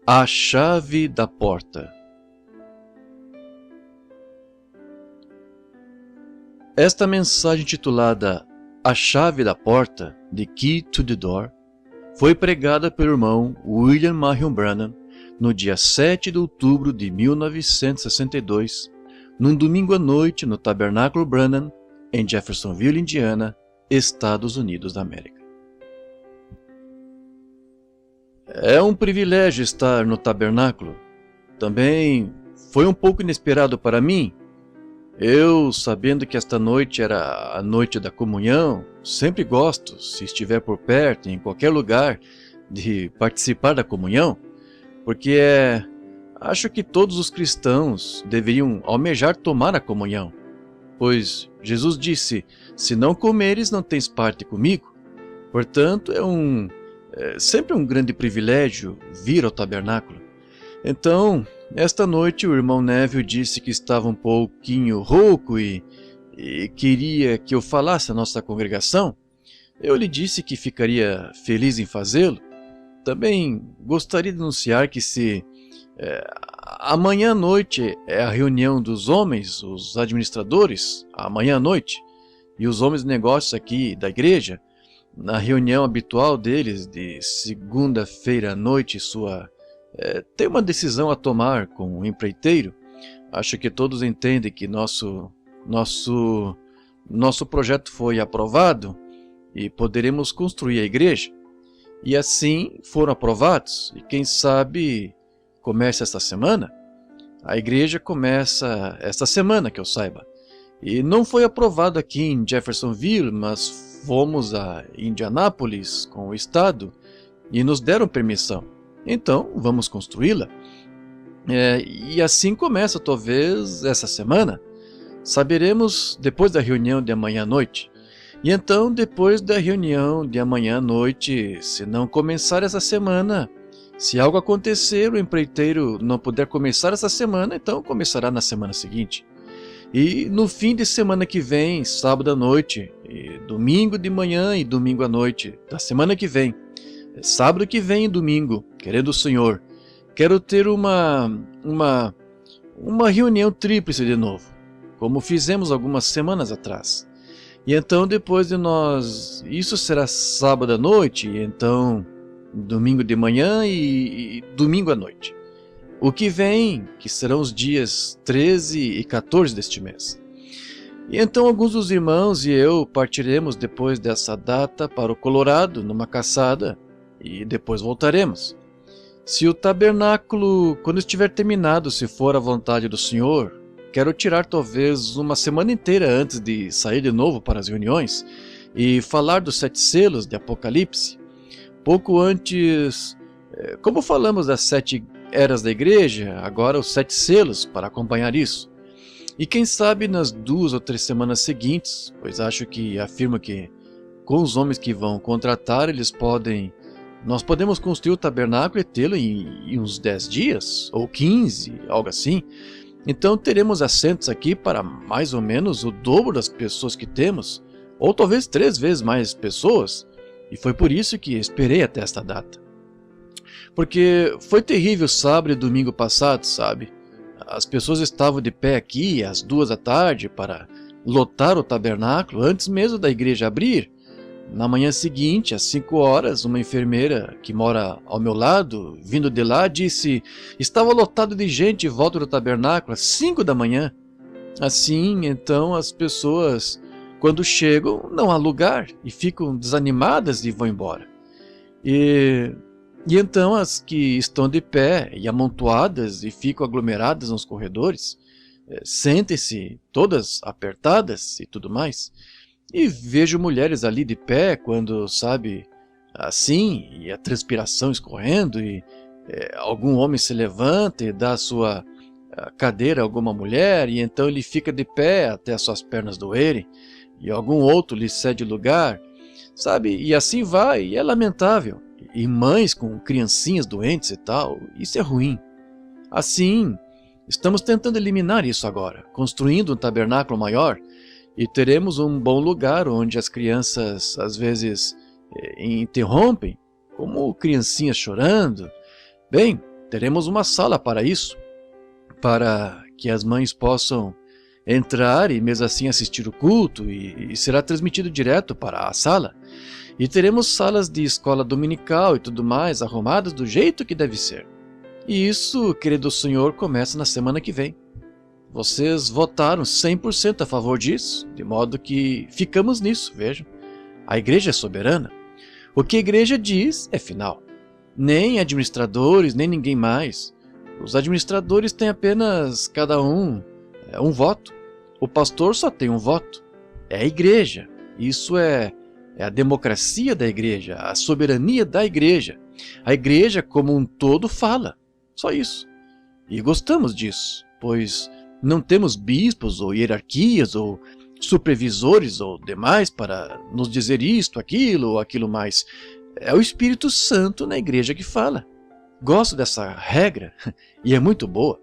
A chave da porta. Esta mensagem titulada A Chave da Porta, The Key to the Door, foi pregada pelo irmão William Marion Branham no dia 7 de outubro de 1962, num domingo à noite no Tabernáculo Branham, em Jeffersonville, Indiana, Estados Unidos da América. É um privilégio estar no tabernáculo. Também foi um pouco inesperado para mim. Eu, sabendo que esta noite era a noite da comunhão, sempre gosto, se estiver por perto, em qualquer lugar, de participar da comunhão, porque acho que todos os cristãos deveriam almejar tomar a comunhão, pois Jesus disse, se não comeres não tens parte comigo. Portanto, é sempre um grande privilégio vir ao tabernáculo. Então, esta noite o irmão Neville disse que estava um pouquinho rouco e queria que eu falasse à nossa congregação. Eu lhe disse que ficaria feliz em fazê-lo. Também gostaria de anunciar que se amanhã à noite é a reunião dos homens, os administradores, amanhã à noite, e os homens de negócios aqui da igreja, na reunião habitual deles de segunda-feira à noite, tem uma decisão a tomar com o empreiteiro. Acho que todos entendem que nosso projeto foi aprovado e poderemos construir a igreja. E assim foram aprovados. E quem sabe começa esta semana? A igreja começa esta semana, que eu saiba. E não foi aprovado aqui em Jeffersonville, mas fomos a Indianápolis com o estado e nos deram permissão. Então vamos construí-la. E assim começa talvez essa semana. Saberemos depois da reunião de amanhã à noite. E então depois da reunião de amanhã à noite, se não começar essa semana, se algo acontecer, o empreiteiro não puder começar essa semana, então começará na semana seguinte. E no fim de semana que vem, sábado à noite, e domingo de manhã e domingo à noite da semana que vem, sábado que vem e domingo, querendo o Senhor, quero ter uma reunião tríplice de novo, como fizemos algumas semanas atrás. E então depois de nós, isso será sábado à noite, e então domingo de manhã e domingo à noite. O que vem, que serão os dias 13 e 14 deste mês. E então alguns dos irmãos e eu partiremos depois dessa data para o Colorado, numa caçada, e depois voltaremos. Se o tabernáculo, quando estiver terminado, se for a vontade do Senhor, quero tirar talvez uma semana inteira antes de sair de novo para as reuniões e falar dos 7 selos de Apocalipse. Pouco antes, como falamos das 7 eras da igreja, agora os 7 selos para acompanhar isso. E quem sabe nas 2 ou 3 semanas seguintes, pois acho que afirma que com os homens que vão contratar, nós podemos construir o tabernáculo e tê-lo em uns 10 dias, ou 15, algo assim. Então teremos assentos aqui para mais ou menos o dobro das pessoas que temos, ou talvez 3 vezes mais pessoas, e foi por isso que esperei até esta data. Porque foi terrível sábado e domingo passado, sabe? As pessoas estavam de pé aqui às 2 da tarde para lotar o tabernáculo antes mesmo da igreja abrir. Na manhã seguinte, às 5 horas, uma enfermeira que mora ao meu lado, vindo de lá, disse: estava lotado de gente em volta do tabernáculo às 5 da manhã. Assim, então, as pessoas, quando chegam, não há lugar e ficam desanimadas e vão embora. E então as que estão de pé e amontoadas e ficam aglomeradas nos corredores, sentem-se todas apertadas e tudo mais. E vejo mulheres ali de pé quando, sabe, assim, e a transpiração escorrendo, e algum homem se levanta e dá a sua cadeira a alguma mulher, e então ele fica de pé até as suas pernas doerem, e algum outro lhe cede lugar, sabe, e assim vai, e é lamentável. E mães com criancinhas doentes e tal, isso é ruim. Assim, Estamos tentando eliminar isso agora, construindo um tabernáculo maior, e teremos um bom lugar onde as crianças às vezes interrompem, como criancinhas chorando. Bem, teremos uma sala para isso, para que as mães possam entrar e mesmo assim assistir o culto, e será transmitido direto para a sala. E teremos salas de escola dominical e tudo mais arrumadas do jeito que deve ser. E isso, querido senhor, começa na semana que vem. Vocês votaram 100% a favor disso, de modo que ficamos nisso, vejam. A igreja é soberana. O que a igreja diz é final. Nem administradores, nem ninguém mais. Os administradores têm apenas, cada um voto. O pastor só tem um voto. É a igreja. Isso é a democracia da igreja, a soberania da igreja. A igreja como um todo fala. Só isso. E gostamos disso, pois não temos bispos ou hierarquias ou supervisores ou demais para nos dizer isto, aquilo ou aquilo mais. É o Espírito Santo na igreja que fala. Gosto dessa regra e é muito boa.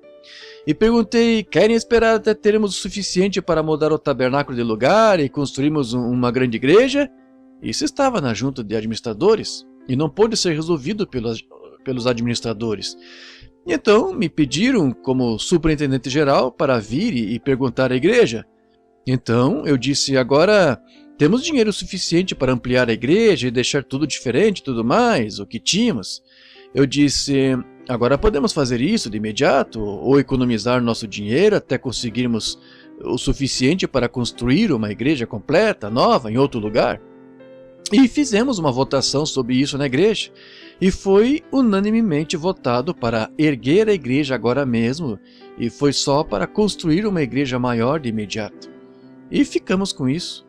E perguntei, querem esperar até termos o suficiente para mudar o tabernáculo de lugar e construirmos uma grande igreja? Isso estava na junta de administradores e não pôde ser resolvido pelos administradores. Então me pediram como superintendente geral para vir e perguntar à igreja. Então eu disse, agora temos dinheiro suficiente para ampliar a igreja e deixar tudo diferente e tudo mais, o que tínhamos. Eu disse, agora podemos fazer isso de imediato ou economizar nosso dinheiro até conseguirmos o suficiente para construir uma igreja completa, nova, em outro lugar. E fizemos uma votação sobre isso na igreja, e foi unanimemente votado para erguer a igreja agora mesmo, e foi só para construir uma igreja maior de imediato. E ficamos com isso.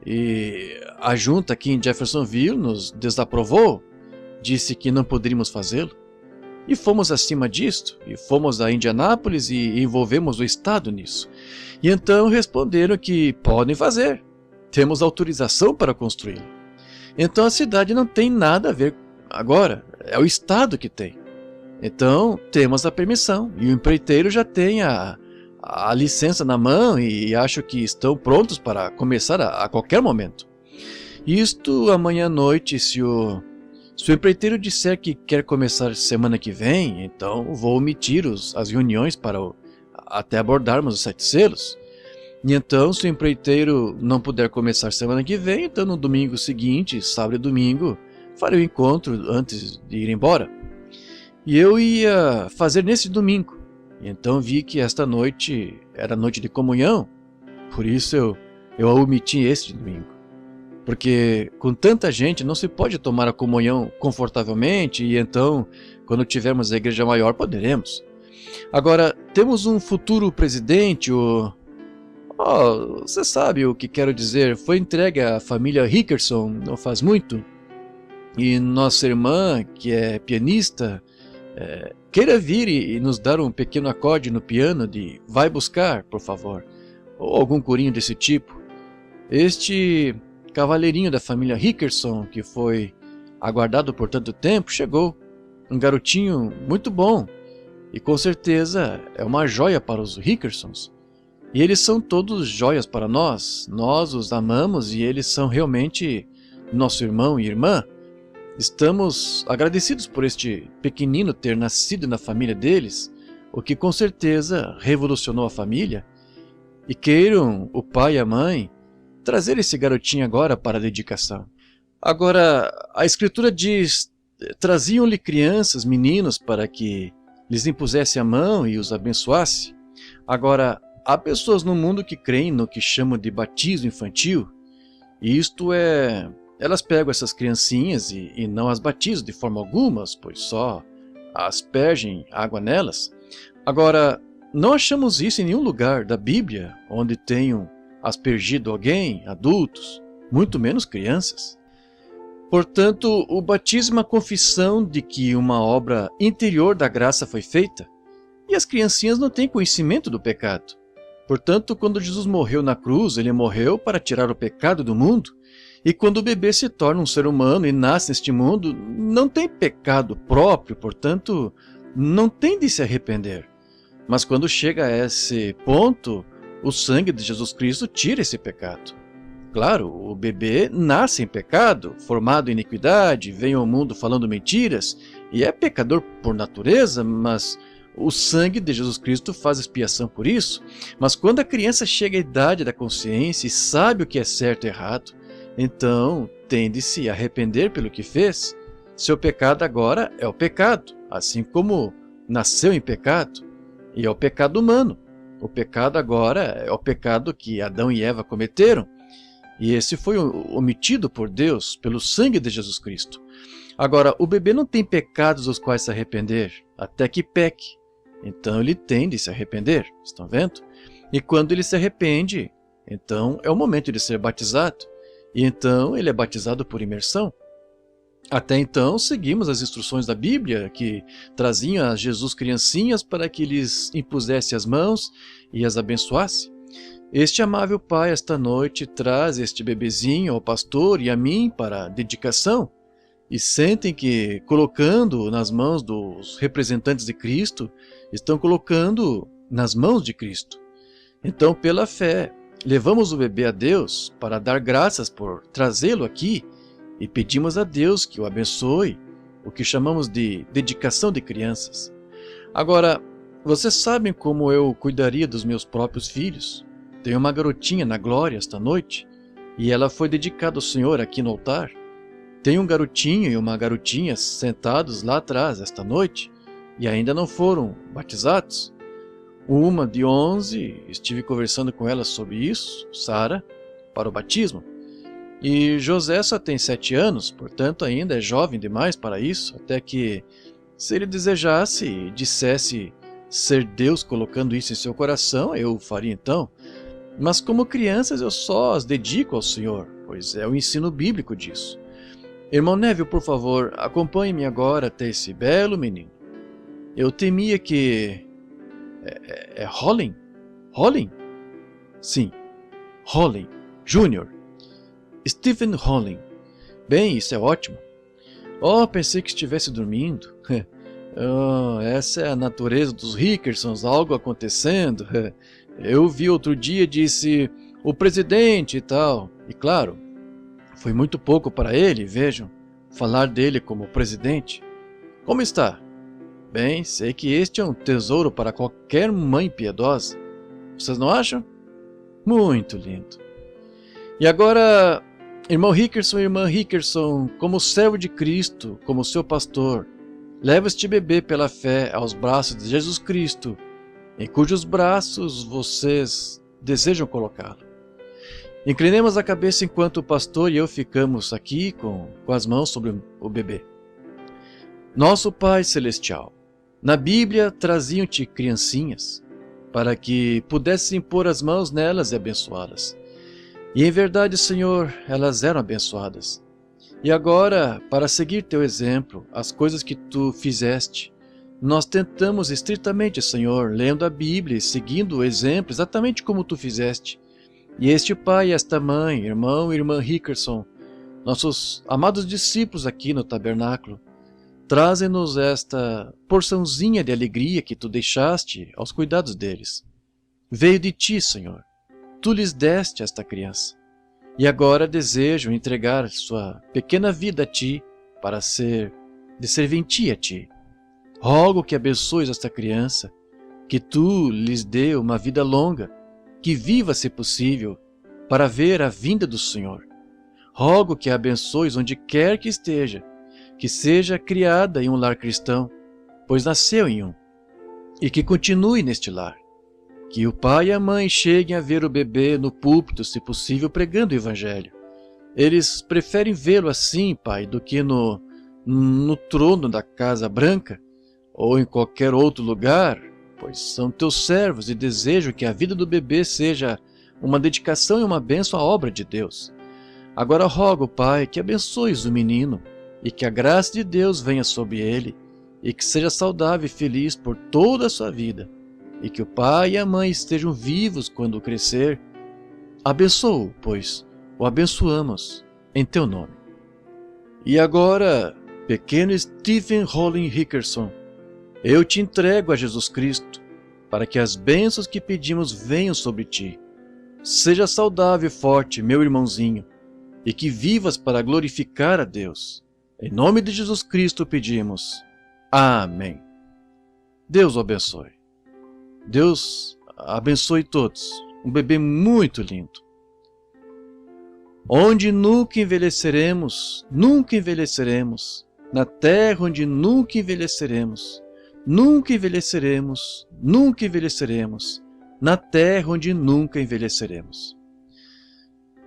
E a junta aqui em Jeffersonville nos desaprovou, disse que não poderíamos fazê-lo. E fomos acima disto, e fomos a Indianápolis e envolvemos o estado nisso. E então responderam que podem fazer. Temos autorização para construí-lo. Então a cidade não tem nada a ver agora, é o Estado que tem. Então temos a permissão e o empreiteiro já tem a licença na mão e acho que estão prontos para começar a qualquer momento. Isto amanhã à noite, se o empreiteiro disser que quer começar semana que vem, então vou omitir as reuniões para até abordarmos os 7 selos. E então, se o empreiteiro não puder começar semana que vem, então no domingo seguinte, sábado e domingo, farei o encontro antes de ir embora. E eu ia fazer nesse domingo. E então vi que esta noite era noite de comunhão, por isso eu omiti este domingo. Porque com tanta gente não se pode tomar a comunhão confortavelmente, e então, quando tivermos a igreja maior, poderemos. Agora, temos um futuro presidente, você sabe o que quero dizer, foi entregue à família Hickerson não faz muito, e nossa irmã, que é pianista, queira vir e nos dar um pequeno acorde no piano de vai buscar, por favor, ou algum corinho desse tipo. Este cavaleirinho da família Hickerson, que foi aguardado por tanto tempo, chegou, um garotinho muito bom, e com certeza é uma joia para os Hickersons. E eles são todos joias para nós os amamos e eles são realmente nosso irmão e irmã. Estamos agradecidos por este pequenino ter nascido na família deles, o que com certeza revolucionou a família. E queiram o pai e a mãe trazer esse garotinho agora para a dedicação. Agora, a escritura diz, traziam-lhe crianças, meninos, para que lhes impusesse a mão e os abençoasse. Agora, há pessoas no mundo que creem no que chamam de batismo infantil, e isto é, elas pegam essas criancinhas e não as batizam de forma alguma, pois só aspergem água nelas. Agora, não achamos isso em nenhum lugar da Bíblia onde tenham aspergido alguém, adultos, muito menos crianças. Portanto, o batismo é a confissão de que uma obra interior da graça foi feita, e as criancinhas não têm conhecimento do pecado. Portanto, quando Jesus morreu na cruz, ele morreu para tirar o pecado do mundo. E quando o bebê se torna um ser humano e nasce neste mundo, não tem pecado próprio, portanto, não tem de se arrepender. Mas quando chega a esse ponto, o sangue de Jesus Cristo tira esse pecado. Claro, o bebê nasce em pecado, formado em iniquidade, vem ao mundo falando mentiras, e é pecador por natureza, mas o sangue de Jesus Cristo faz expiação por isso. Mas quando a criança chega à idade da consciência e sabe o que é certo e errado, então tende-se a arrepender pelo que fez. Seu pecado agora é o pecado, assim como nasceu em pecado, e é o pecado humano. O pecado agora é o pecado que Adão e Eva cometeram, e esse foi omitido por Deus pelo sangue de Jesus Cristo. Agora, o bebê não tem pecados dos quais se arrepender, até que peque. Então ele tem de se arrepender, estão vendo? E quando ele se arrepende, então é o momento de ser batizado. E então ele é batizado por imersão. Até então seguimos as instruções da Bíblia, que traziam a Jesus criancinhas para que lhes impusesse as mãos e as abençoasse. Este amável pai esta noite traz este bebezinho ao pastor e a mim para dedicação. E sentem que, colocando nas mãos dos representantes de Cristo, estão colocando nas mãos de Cristo. Então, pela fé, levamos o bebê a Deus para dar graças por trazê-lo aqui e pedimos a Deus que o abençoe, o que chamamos de dedicação de crianças. Agora, vocês sabem como eu cuidaria dos meus próprios filhos? Tenho uma garotinha na glória esta noite e ela foi dedicada ao Senhor aqui no altar. Tem um garotinho e uma garotinha sentados lá atrás esta noite e ainda não foram batizados. Uma de 11, estive conversando com ela sobre isso, Sara, para o batismo. E José só tem 7 anos, portanto ainda é jovem demais para isso, até que, se ele desejasse e dissesse ser Deus colocando isso em seu coração, eu o faria então. Mas como crianças eu só as dedico ao Senhor, pois é o ensino bíblico disso. Irmão Neville, por favor, acompanhe-me agora até esse belo menino. Eu temia que... É Holling? Holling? Sim, Holling, Jr. Stephen Holling. Bem, isso é ótimo. Oh, pensei que estivesse dormindo. Oh, essa é a natureza dos Hickersons, algo acontecendo. Eu vi outro dia, disse, o presidente e tal. E claro, foi muito pouco para ele, vejam, falar dele como presidente. Como está? Bem, sei que este é um tesouro para qualquer mãe piedosa. Vocês não acham? Muito lindo. E agora, irmão Hickerson e irmã Hickerson, como servo de Cristo, como seu pastor, leva este bebê pela fé aos braços de Jesus Cristo, em cujos braços vocês desejam colocá-lo. Inclinemos a cabeça enquanto o pastor e eu ficamos aqui com as mãos sobre o bebê. Nosso Pai Celestial, na Bíblia traziam-te criancinhas, para que pudesses impor as mãos nelas e abençoá-las. E em verdade, Senhor, elas eram abençoadas. E agora, para seguir teu exemplo, as coisas que tu fizeste, nós tentamos estritamente, Senhor, lendo a Bíblia e seguindo o exemplo exatamente como tu fizeste. E este pai e esta mãe, irmão e irmã Hickerson, nossos amados discípulos aqui no tabernáculo, trazem-nos esta porçãozinha de alegria que tu deixaste aos cuidados deles. Veio de ti, Senhor. Tu lhes deste esta criança. E agora desejam entregar sua pequena vida a ti para ser de serventia a ti. Rogo que abençoes esta criança, que tu lhes dê uma vida longa, que viva, se possível, para ver a vinda do Senhor. Rogo que a abençoes onde quer que esteja, que seja criada em um lar cristão, pois nasceu em um, e que continue neste lar. Que o pai e a mãe cheguem a ver o bebê no púlpito, se possível, pregando o Evangelho. Eles preferem vê-lo assim, Pai, do que no trono da Casa Branca, ou em qualquer outro lugar, pois são teus servos e desejam que a vida do bebê seja uma dedicação e uma bênção à obra de Deus. Agora rogo, Pai, que abençoes o menino e que a graça de Deus venha sobre ele e que seja saudável e feliz por toda a sua vida e que o pai e a mãe estejam vivos quando crescer. Abençoa-o, pois o abençoamos em teu nome. E agora, pequeno Stephen Holling Hickerson, eu te entrego a Jesus Cristo, para que as bênçãos que pedimos venham sobre ti. Seja saudável e forte, meu irmãozinho, e que vivas para glorificar a Deus. Em nome de Jesus Cristo pedimos. Amém. Deus o abençoe. Deus abençoe todos. Um bebê muito lindo. Onde nunca envelheceremos, na terra onde nunca envelheceremos, na terra onde nunca envelheceremos.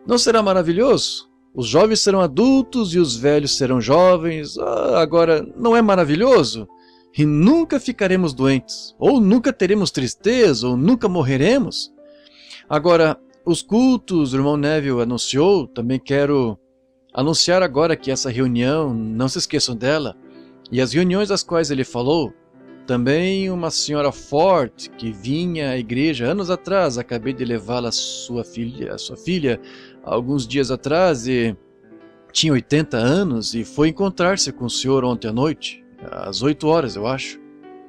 Não será maravilhoso? Os jovens serão adultos e os velhos serão jovens. Agora, não é maravilhoso? E nunca ficaremos doentes, ou nunca teremos tristeza, ou nunca morreremos. Agora, os cultos, o irmão Neville anunciou, também quero anunciar agora que essa reunião, não se esqueçam dela, e as reuniões das quais ele falou, também uma senhora Ford, que vinha à igreja anos atrás, acabei de levá-la a sua filha, alguns dias atrás, e tinha 80 anos, e foi encontrar-se com o senhor ontem à noite, às 8 horas, eu acho.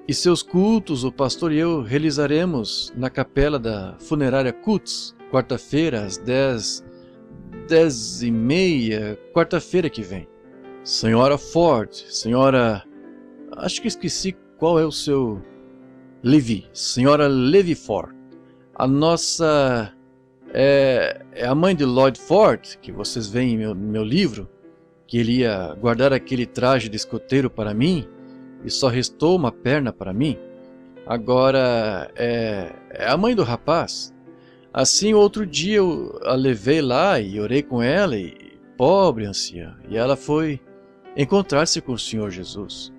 E seus cultos, o pastor e eu realizaremos na capela da funerária Kutz, quarta-feira, às 10h30, quarta-feira que vem. Senhora Ford, senhora... acho que esqueci qual é o seu... senhora Levi Ford. A nossa... é a mãe de Lloyd Ford, que vocês veem no meu livro, que ele ia guardar aquele traje de escoteiro para mim, e só restou uma perna para mim. Agora é a mãe do rapaz. Assim, outro dia eu a levei lá e orei com ela, e pobre anciã, e ela foi encontrar-se com o Senhor Jesus.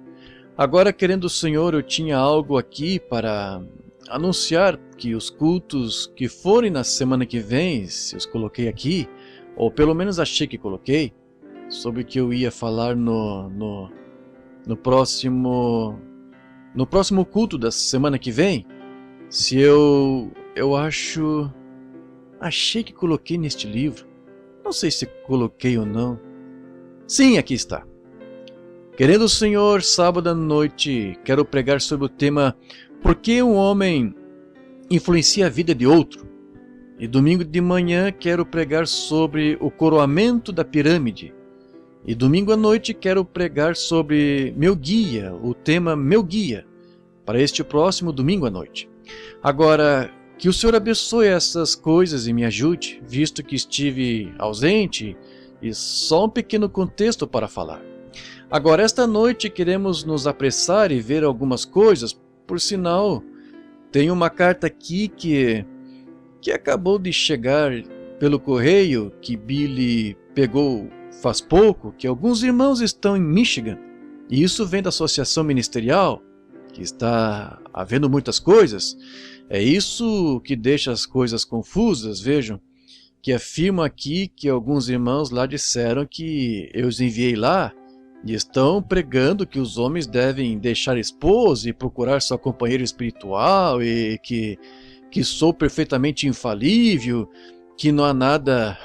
Agora, querendo o Senhor, eu tinha algo aqui para anunciar que os cultos que forem na semana que vem, se os coloquei aqui, ou pelo menos achei que coloquei, sobre o que eu ia falar no próximo culto da semana que vem, se eu achei que coloquei neste livro, não sei se coloquei ou não. Sim, aqui está. Querendo o Senhor, sábado à noite, quero pregar sobre o tema Por que um homem influencia a vida de outro? E domingo de manhã quero pregar sobre o coroamento da pirâmide. E domingo à noite quero pregar sobre meu guia, o tema Meu Guia, para este próximo domingo à noite. Agora, que o Senhor abençoe essas coisas e me ajude, visto que estive ausente e só um pequeno contexto para falar. Agora, esta noite queremos nos apressar e ver algumas coisas, por sinal, tem uma carta aqui que acabou de chegar pelo correio, que Billy pegou faz pouco, que alguns irmãos estão em Michigan, e isso vem da associação ministerial, que está havendo muitas coisas. É isso que deixa as coisas confusas, vejam, que afirma aqui que alguns irmãos lá disseram que eu os enviei lá, e estão pregando que os homens devem deixar a esposa e procurar sua companheira espiritual, e que sou perfeitamente infalível, que não há nada...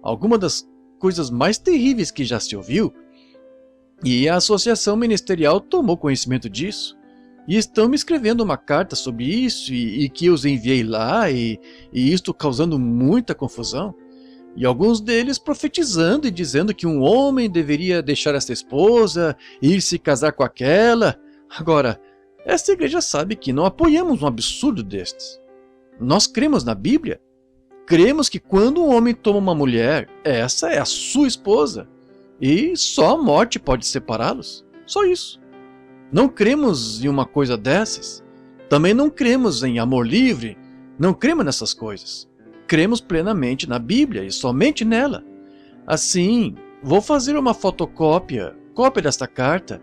alguma das coisas mais terríveis que já se ouviu. E a associação ministerial tomou conhecimento disso, e estão me escrevendo uma carta sobre isso, e que eu os enviei lá, e isto causando muita confusão. E alguns deles profetizando e dizendo que um homem deveria deixar essa esposa e ir se casar com aquela. Agora, esta igreja sabe que não apoiamos um absurdo destes. Nós cremos na Bíblia. Cremos que quando um homem toma uma mulher, essa é a sua esposa. E só a morte pode separá-los. Só isso. Não cremos em uma coisa dessas. Também não cremos em amor livre. Não cremos nessas coisas. Cremos plenamente na Bíblia e somente nela. Assim, vou fazer uma cópia desta carta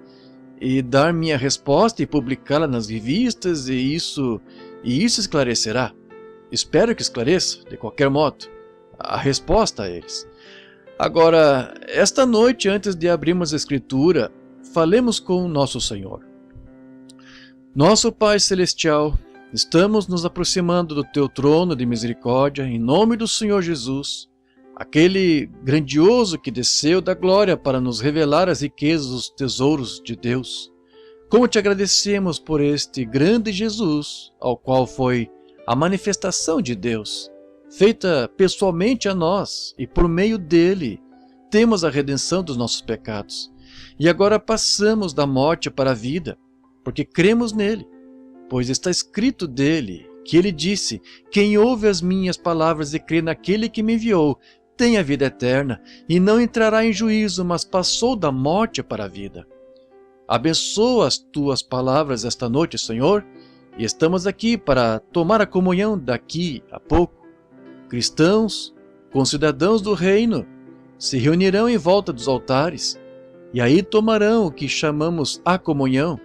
e dar minha resposta e publicá-la nas revistas, e isso esclarecerá. Espero que esclareça, de qualquer modo, a resposta a eles. Agora, esta noite, antes de abrirmos a Escritura, falemos com o nosso Senhor. Nosso Pai Celestial, estamos nos aproximando do Teu trono de misericórdia, em nome do Senhor Jesus, aquele grandioso que desceu da glória para nos revelar as riquezas dos tesouros de Deus. Como te agradecemos por este grande Jesus, ao qual foi a manifestação de Deus, feita pessoalmente a nós, e por meio dele temos a redenção dos nossos pecados. E agora passamos da morte para a vida, porque cremos nele, pois está escrito dele, que ele disse: quem ouve as minhas palavras e crê naquele que me enviou, tem a vida eterna, e não entrará em juízo, mas passou da morte para a vida. Abençoa as tuas palavras esta noite, Senhor, e estamos aqui para tomar a comunhão daqui a pouco. Cristãos, concidadãos do reino, se reunirão em volta dos altares, e aí tomarão o que chamamos a comunhão,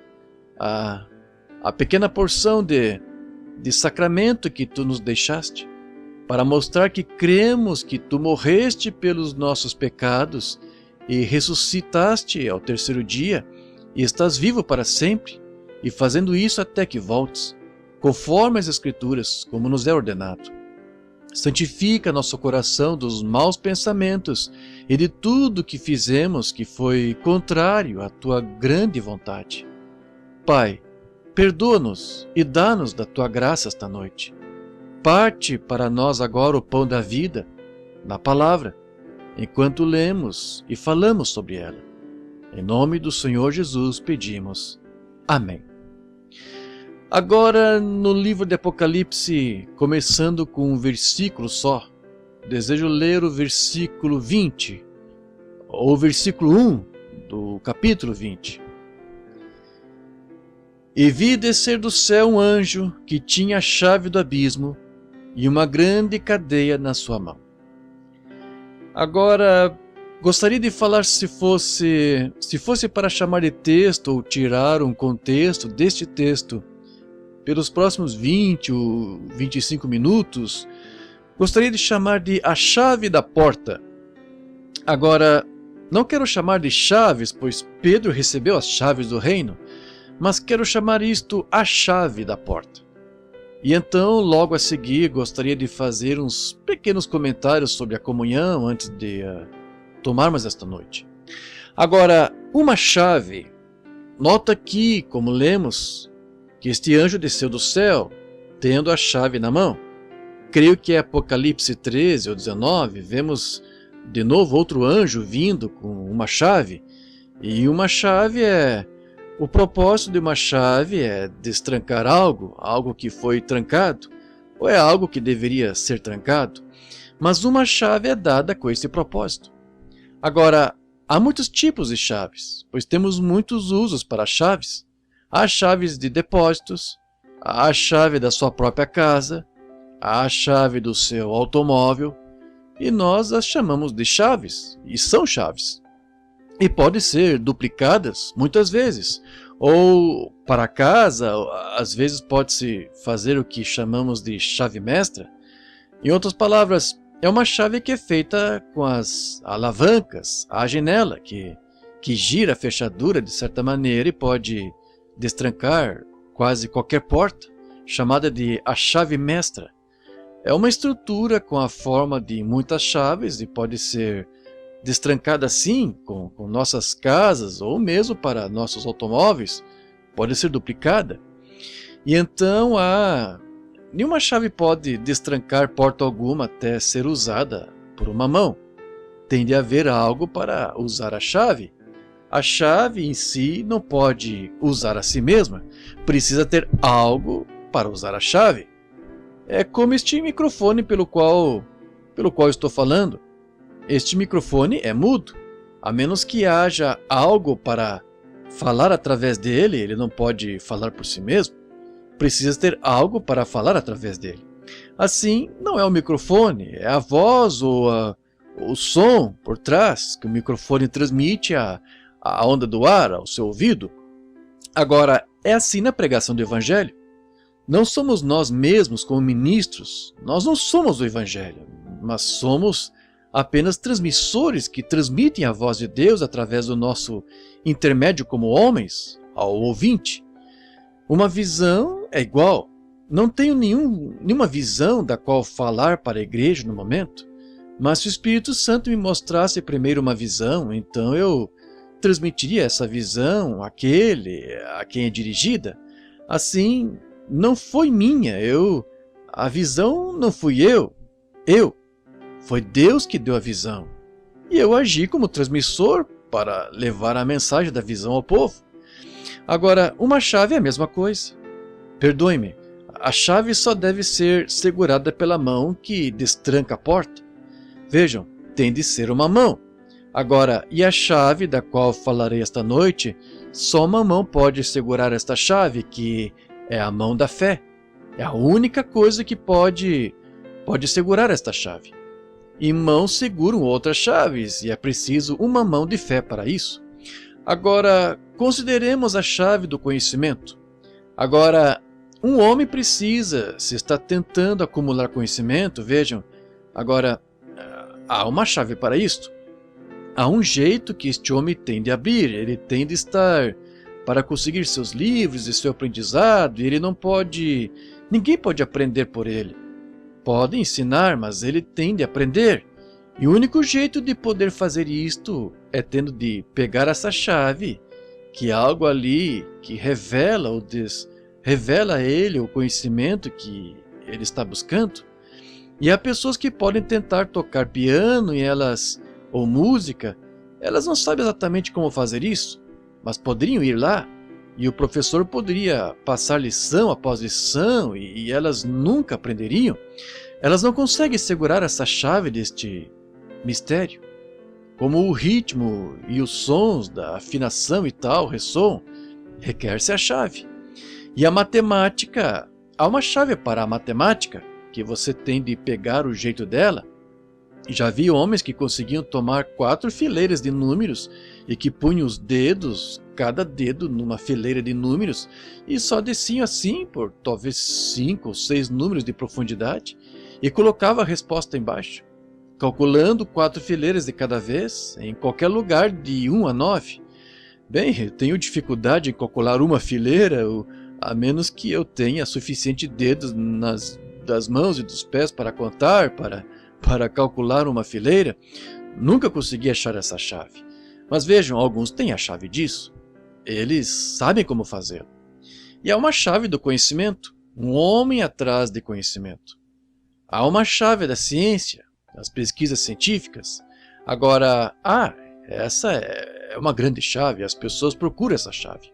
a pequena porção de sacramento que tu nos deixaste, para mostrar que cremos que tu morreste pelos nossos pecados e ressuscitaste ao terceiro dia, e estás vivo para sempre, e fazendo isso até que voltes, conforme as Escrituras, como nos é ordenado. Santifica nosso coração dos maus pensamentos e de tudo que fizemos que foi contrário à tua grande vontade. Pai, perdoa-nos e dá-nos da tua graça esta noite. Parte para nós agora o pão da vida, na palavra, enquanto lemos e falamos sobre ela. Em nome do Senhor Jesus pedimos. Amém. Agora, no livro de Apocalipse, começando com um versículo só, desejo ler o versículo 20, ou o versículo 1 do capítulo 20. E vi descer do céu um anjo que tinha a chave do abismo e uma grande cadeia na sua mão. Agora, gostaria de falar se fosse para chamar de texto ou tirar um contexto deste texto pelos próximos 20 ou 25 minutos, gostaria de chamar de a chave da porta. Agora, não quero chamar de chaves, pois Pedro recebeu as chaves do reino, mas quero chamar isto a chave da porta. E então, logo a seguir, gostaria de fazer uns pequenos comentários sobre a comunhão antes de tomarmos esta noite. Agora, uma chave. Nota aqui, como lemos, que este anjo desceu do céu, tendo a chave na mão. Creio que é Apocalipse 13 ou 19, vemos de novo outro anjo vindo com uma chave. E uma chave o propósito de uma chave é destrancar algo que foi trancado, ou é algo que deveria ser trancado. Mas uma chave é dada com esse propósito. Agora, há muitos tipos de chaves, pois temos muitos usos para chaves. Há chaves de depósitos, há a chave da sua própria casa, há a chave do seu automóvel, e nós as chamamos de chaves, e são chaves. E podem ser duplicadas muitas vezes, ou para casa, às vezes pode-se fazer o que chamamos de chave mestra. Em outras palavras, é uma chave que é feita com as alavancas, a janela, que gira a fechadura de certa maneira e pode destrancar quase qualquer porta, chamada de a chave mestra. É uma estrutura com a forma de muitas chaves e pode ser destrancada assim com nossas casas ou mesmo para nossos automóveis, pode ser duplicada. E então nenhuma chave pode destrancar porta alguma até ser usada por uma mão. Tem de haver algo para usar a chave. A chave em si não pode usar a si mesma. Precisa ter algo para usar a chave. É como este microfone pelo qual estou falando. Este microfone é mudo. A menos que haja algo para falar através dele, ele não pode falar por si mesmo. Precisa ter algo para falar através dele. Assim, não é o microfone, é a voz ou o som por trás que o microfone transmite a onda do ar ao seu ouvido. Agora, é assim na pregação do Evangelho. Não somos nós mesmos como ministros, nós não somos o Evangelho, mas somos apenas transmissores que transmitem a voz de Deus através do nosso intermédio como homens ao ouvinte. Uma visão é igual. Não tenho nenhuma visão da qual falar para a igreja no momento, mas se o Espírito Santo me mostrasse primeiro uma visão, então eu transmitiria essa visão àquele a quem é dirigida? Assim, não foi minha, a visão não fui eu, foi Deus que deu a visão. E eu agi como transmissor para levar a mensagem da visão ao povo. Agora, uma chave é a mesma coisa. Perdoe-me, a chave só deve ser segurada pela mão que destranca a porta. Vejam, tem de ser uma mão. Agora, e a chave da qual falarei esta noite, só uma mão pode segurar esta chave, que é a mão da fé. É a única coisa que pode segurar esta chave. E mãos seguram outras chaves, e é preciso uma mão de fé para isso. Agora, consideremos a chave do conhecimento. Agora, um homem precisa, se está tentando acumular conhecimento, vejam, agora, há uma chave para isto. Há um jeito que este homem tem de abrir, ele tem de estar para conseguir seus livros e seu aprendizado, e ele não pode, ninguém pode aprender por ele. Pode ensinar, mas ele tem de aprender. E o único jeito de poder fazer isto é tendo de pegar essa chave, que é algo ali que revela a ele o conhecimento que ele está buscando. E há pessoas que podem tentar tocar piano ou música, elas não sabem exatamente como fazer isso, mas poderiam ir lá, e o professor poderia passar lição após lição, e elas nunca aprenderiam. Elas não conseguem segurar essa chave deste mistério. Como o ritmo e os sons da afinação e tal ressoam, requer-se a chave. E a matemática, há uma chave para a matemática, que você tem de pegar o jeito dela. Já vi homens que conseguiam tomar 4 fileiras de números e que punham os dedos, cada dedo numa fileira de números, e só desciam assim por talvez 5 ou 6 números de profundidade e colocava a resposta embaixo, calculando 4 fileiras de cada vez, em qualquer lugar de 1 a 9. Bem, eu tenho dificuldade em calcular uma fileira, a menos que eu tenha suficiente dedos das mãos e dos pés para contar, para calcular uma fileira. Nunca consegui achar essa chave. Mas vejam, alguns têm a chave disso. Eles sabem como fazê-lo. E há uma chave do conhecimento, um homem atrás de conhecimento. Há uma chave da ciência, das pesquisas científicas. Agora, essa é uma grande chave, as pessoas procuram essa chave.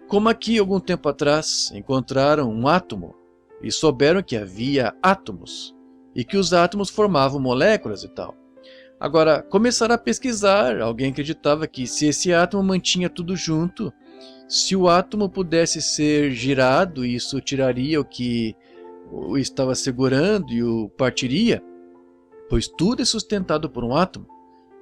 Como aqui, algum tempo atrás, encontraram um átomo e souberam que havia átomos, e que os átomos formavam moléculas e tal. Agora, começaram a pesquisar, alguém acreditava que se esse átomo mantinha tudo junto, se o átomo pudesse ser girado, isso tiraria o que o estava segurando e o partiria, pois tudo é sustentado por um átomo.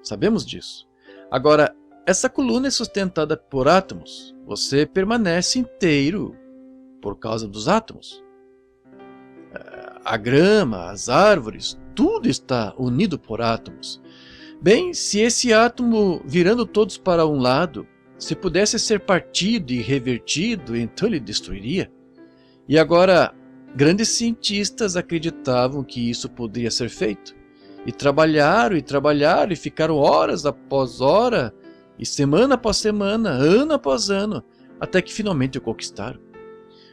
Sabemos disso. Agora, essa coluna é sustentada por átomos. Você permanece inteiro por causa dos átomos. A grama, as árvores, tudo está unido por átomos. Bem, se esse átomo, virando todos para um lado, se pudesse ser partido e revertido, então ele destruiria. E agora, grandes cientistas acreditavam que isso poderia ser feito. E trabalharam e ficaram horas após hora, e semana após semana, ano após ano, até que finalmente o conquistaram.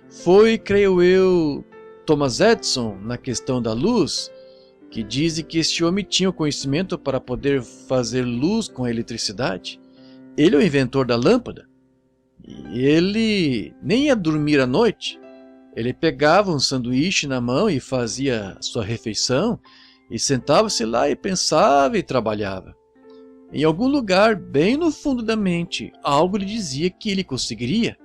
Foi, creio eu, Thomas Edison, na questão da luz, que dizem que este homem tinha o conhecimento para poder fazer luz com a eletricidade. Ele é o inventor da lâmpada. E ele nem ia dormir à noite. Ele pegava um sanduíche na mão e fazia sua refeição, e sentava-se lá e pensava e trabalhava. Em algum lugar, bem no fundo da mente, algo lhe dizia que ele conseguiria.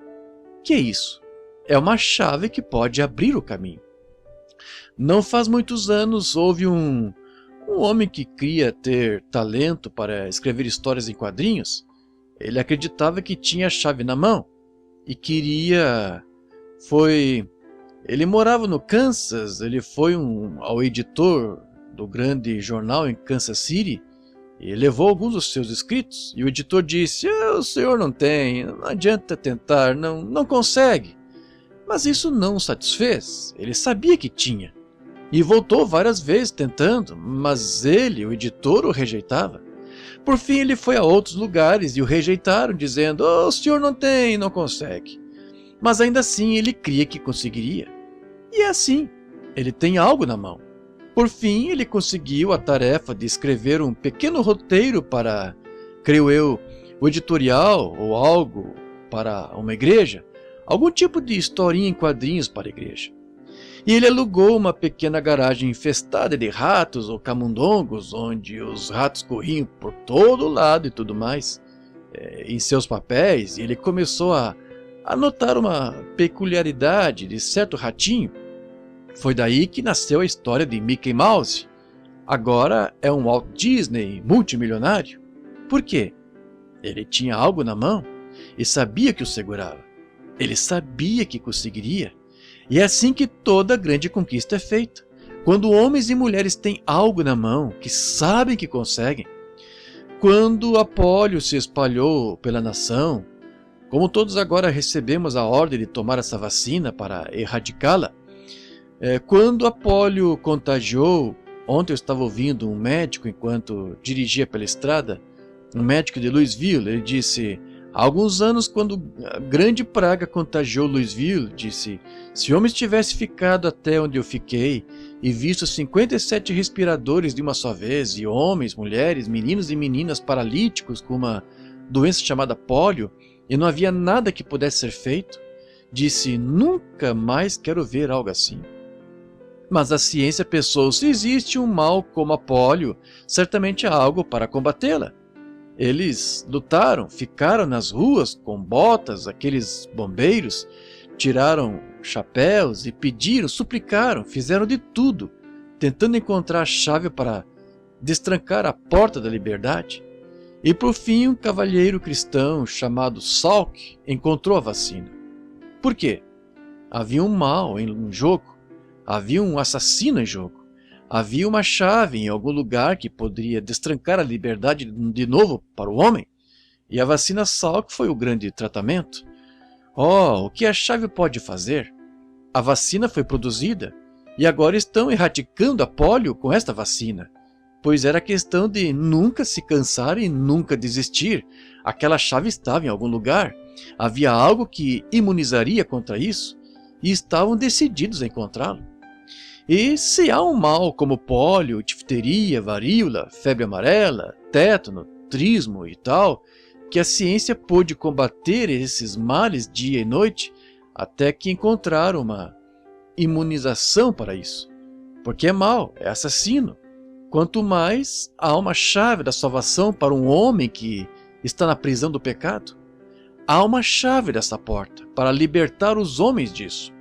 Que é isso? É uma chave que pode abrir o caminho. Não faz muitos anos houve um homem que queria ter talento para escrever histórias em quadrinhos. Ele acreditava que tinha a chave na mão e ele morava no Kansas, ele foi ao editor do grande jornal em Kansas City e levou alguns dos seus escritos, e o editor disse: o senhor não tem, não adianta tentar, não consegue. Mas isso não o satisfez, ele sabia que tinha, e voltou várias vezes tentando, mas ele, o editor, o rejeitava. Por fim, ele foi a outros lugares e o rejeitaram, dizendo: "Oh, o senhor não tem, não consegue." Mas ainda assim ele cria que conseguiria. E é assim, ele tem algo na mão. Por fim, ele conseguiu a tarefa de escrever um pequeno roteiro para, creio eu, o editorial ou algo para uma igreja, algum tipo de historinha em quadrinhos para a igreja. E ele alugou uma pequena garagem infestada de ratos ou camundongos, onde os ratos corriam por todo lado e tudo mais, em seus papéis, e ele começou a notar uma peculiaridade de certo ratinho. Foi daí que nasceu a história de Mickey Mouse. Agora é um Walt Disney multimilionário. Por quê? Ele tinha algo na mão e sabia que o segurava. Ele sabia que conseguiria. E é assim que toda grande conquista é feita. Quando homens e mulheres têm algo na mão, que sabem que conseguem. Quando a polio se espalhou pela nação, como todos agora recebemos a ordem de tomar essa vacina para erradicá-la. Quando a polio contagiou, ontem eu estava ouvindo um médico enquanto dirigia pela estrada, um médico de Louisville, ele disse: há alguns anos, quando a grande praga contagiou Louisville, disse: se homens tivessem ficado até onde eu fiquei e visto 57 respiradores de uma só vez, e homens, mulheres, meninos e meninas paralíticos com uma doença chamada polio, e não havia nada que pudesse ser feito, disse: nunca mais quero ver algo assim. Mas a ciência pensou: se existe um mal como a polio, certamente há algo para combatê-la. Eles lutaram, ficaram nas ruas com botas, aqueles bombeiros, tiraram chapéus e pediram, suplicaram, fizeram de tudo, tentando encontrar a chave para destrancar a porta da liberdade. E por fim, um cavalheiro cristão chamado Salk encontrou a vacina. Por quê? Havia um mal em jogo, havia um assassino em jogo. Havia uma chave em algum lugar que poderia destrancar a liberdade de novo para o homem. E a vacina Salk foi o grande tratamento. Oh, o que a chave pode fazer? A vacina foi produzida e agora estão erradicando a polio com esta vacina. Pois era questão de nunca se cansar e nunca desistir. Aquela chave estava em algum lugar. Havia algo que imunizaria contra isso e estavam decididos a encontrá-lo. E se há um mal como pólio, difteria, varíola, febre amarela, tétano, trismo e tal, que a ciência pôde combater esses males dia e noite, até que encontraram uma imunização para isso. Porque é mal, é assassino. Quanto mais há uma chave da salvação para um homem que está na prisão do pecado, há uma chave dessa porta para libertar os homens disso.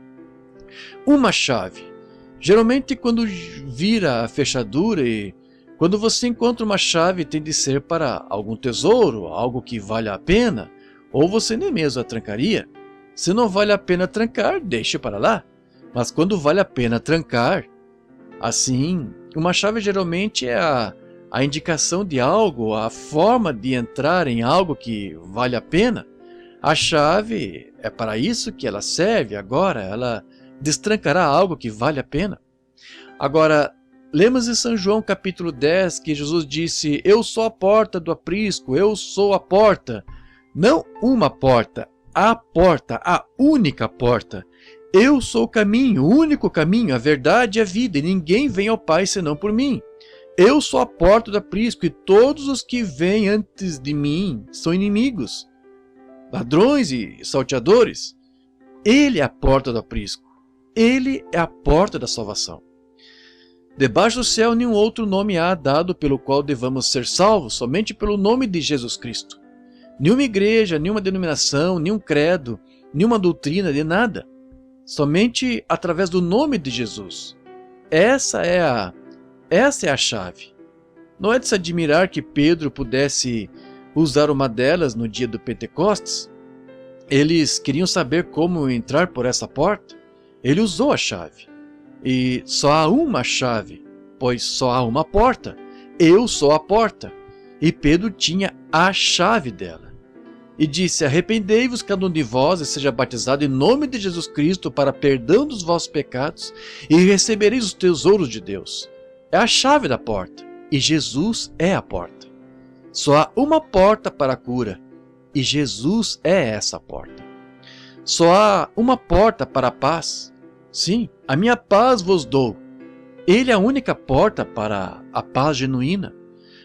Uma chave. Geralmente quando vira a fechadura e quando você encontra uma chave tem de ser para algum tesouro, algo que vale a pena, ou você nem mesmo a trancaria. Se não vale a pena trancar, deixe para lá. Mas quando vale a pena trancar, assim, uma chave geralmente é a indicação de algo, a forma de entrar em algo que vale a pena. A chave é para isso que ela serve agora, ela destrancará algo que vale a pena. Agora, lemos em São João capítulo 10 que Jesus disse: eu sou a porta do aprisco, eu sou a porta. Não uma porta, a única porta. Eu sou o caminho, o único caminho, a verdade e a vida, e ninguém vem ao Pai senão por mim. Eu sou a porta do aprisco, e todos os que vêm antes de mim são inimigos, ladrões e salteadores. Ele é a porta do aprisco. Ele é a porta da salvação. Debaixo do céu nenhum outro nome há dado pelo qual devamos ser salvos, somente pelo nome de Jesus Cristo. Nenhuma igreja, nenhuma denominação, nenhum credo, nenhuma doutrina, de nada. Somente através do nome de Jesus. Essa é a chave. Não é de se admirar que Pedro pudesse usar uma delas no dia do Pentecostes. Eles queriam saber como entrar por essa porta. Ele usou a chave. E só há uma chave, pois só há uma porta. Eu sou a porta. E Pedro tinha a chave dela. E disse: arrependei-vos cada um de vós e seja batizado em nome de Jesus Cristo para perdão dos vossos pecados e recebereis os tesouros de Deus. É a chave da porta. E Jesus é a porta. Só há uma porta para a cura, e Jesus é essa porta. Só há uma porta para a paz. Sim, a minha paz vos dou. Ele é a única porta para a paz genuína.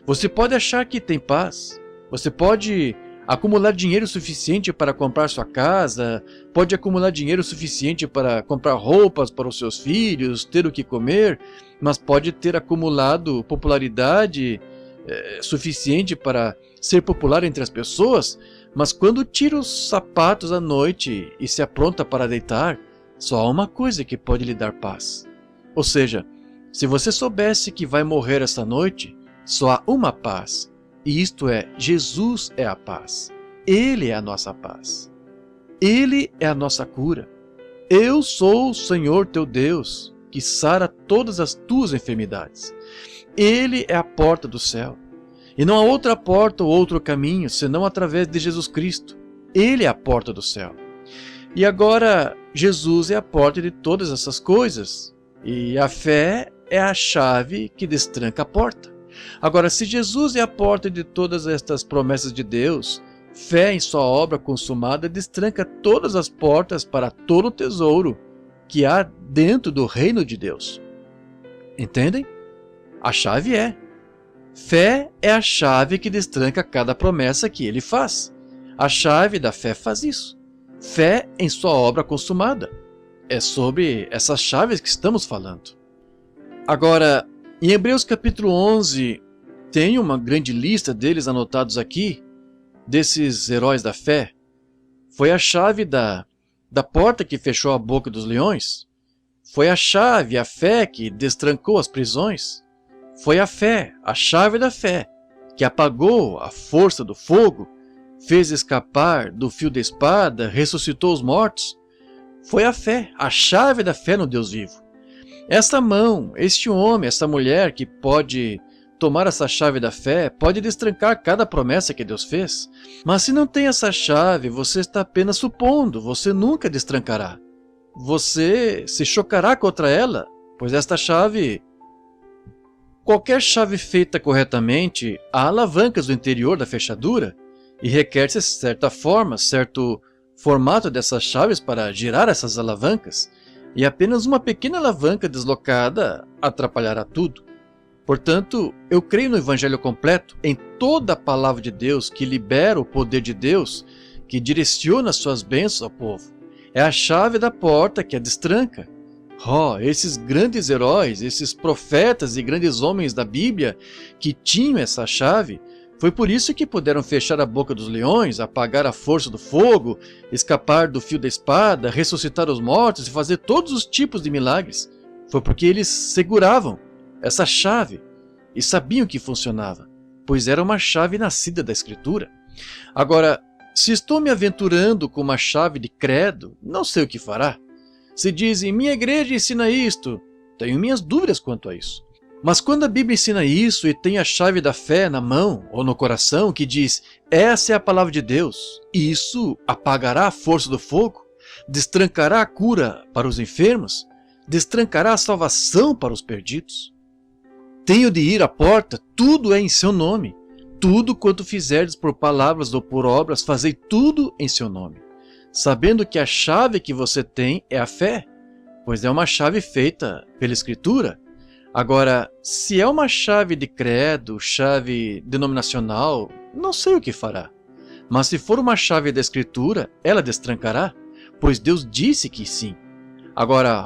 Você pode achar que tem paz. Você pode acumular dinheiro suficiente para comprar sua casa, pode acumular dinheiro suficiente para comprar roupas para os seus filhos, ter o que comer, mas pode ter acumulado popularidade suficiente para ser popular entre as pessoas, mas quando tira os sapatos à noite e se apronta para deitar, só há uma coisa que pode lhe dar paz. Ou seja, se você soubesse que vai morrer esta noite, só há uma paz, e isto é, Jesus é a paz. Ele é a nossa paz. Ele é a nossa cura. Eu sou o Senhor teu Deus, que sara todas as tuas enfermidades. Ele é a porta do céu. E não há outra porta ou outro caminho, senão através de Jesus Cristo. Ele é a porta do céu. E agora, Jesus é a porta de todas essas coisas. E a fé é a chave que destranca a porta. Agora, se Jesus é a porta de todas estas promessas de Deus, fé em sua obra consumada destranca todas as portas para todo o tesouro que há dentro do reino de Deus. Entendem? A chave é: fé é a chave que destranca cada promessa que ele faz. A chave da fé faz isso. Fé em sua obra consumada. É sobre essas chaves que estamos falando. Agora, em Hebreus capítulo 11, tem uma grande lista deles anotados aqui, desses heróis da fé. Foi a chave da porta que fechou a boca dos leões. Foi a chave, a fé que destrancou as prisões. Foi a fé, a chave da fé, que apagou a força do fogo, fez escapar do fio da espada, ressuscitou os mortos. Foi a fé, a chave da fé no Deus vivo. Esta mão, este homem, esta mulher que pode tomar essa chave da fé, pode destrancar cada promessa que Deus fez. Mas se não tem essa chave, você está apenas supondo, você nunca destrancará. Você se chocará contra ela, pois esta chave, qualquer chave feita corretamente, há alavancas no interior da fechadura e requer-se certa forma, certo formato dessas chaves para girar essas alavancas. E apenas uma pequena alavanca deslocada atrapalhará tudo. Portanto, eu creio no Evangelho completo, em toda a palavra de Deus que libera o poder de Deus, que direciona suas bênçãos ao povo. É a chave da porta que a destranca. Esses grandes heróis, esses profetas e grandes homens da Bíblia que tinham essa chave, foi por isso que puderam fechar a boca dos leões, apagar a força do fogo, escapar do fio da espada, ressuscitar os mortos e fazer todos os tipos de milagres. Foi porque eles seguravam essa chave e sabiam que funcionava, pois era uma chave nascida da Escritura. Agora, se estou me aventurando com uma chave de credo, não sei o que fará. Se dizem, minha igreja ensina isto, tenho minhas dúvidas quanto a isso. Mas quando a Bíblia ensina isso e tem a chave da fé na mão ou no coração que diz, essa é a palavra de Deus, isso apagará a força do fogo, destrancará a cura para os enfermos, destrancará a salvação para os perdidos. Tenho de ir à porta, tudo é em seu nome. Tudo quanto fizerdes por palavras ou por obras, fazei tudo em seu nome. Sabendo que a chave que você tem é a fé, pois é uma chave feita pela Escritura. Agora, se é uma chave de credo, chave denominacional, não sei o que fará. Mas se for uma chave da Escritura, ela destrancará, pois Deus disse que sim. Agora,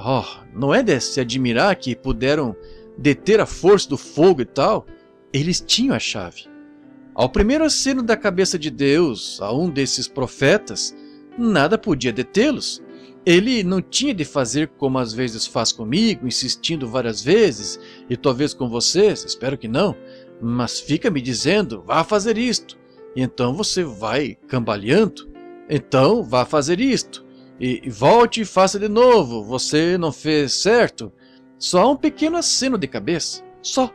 não é de se admirar que puderam deter a força do fogo e tal? Eles tinham a chave. Ao primeiro aceno da cabeça de Deus, a um desses profetas, nada podia detê-los. Ele não tinha de fazer como às vezes faz comigo, insistindo várias vezes, e talvez com vocês, espero que não, mas fica me dizendo, vá fazer isto, e então você vai cambaleando, então vá fazer isto, e volte e faça de novo, você não fez certo. Só há um pequeno aceno de cabeça, só.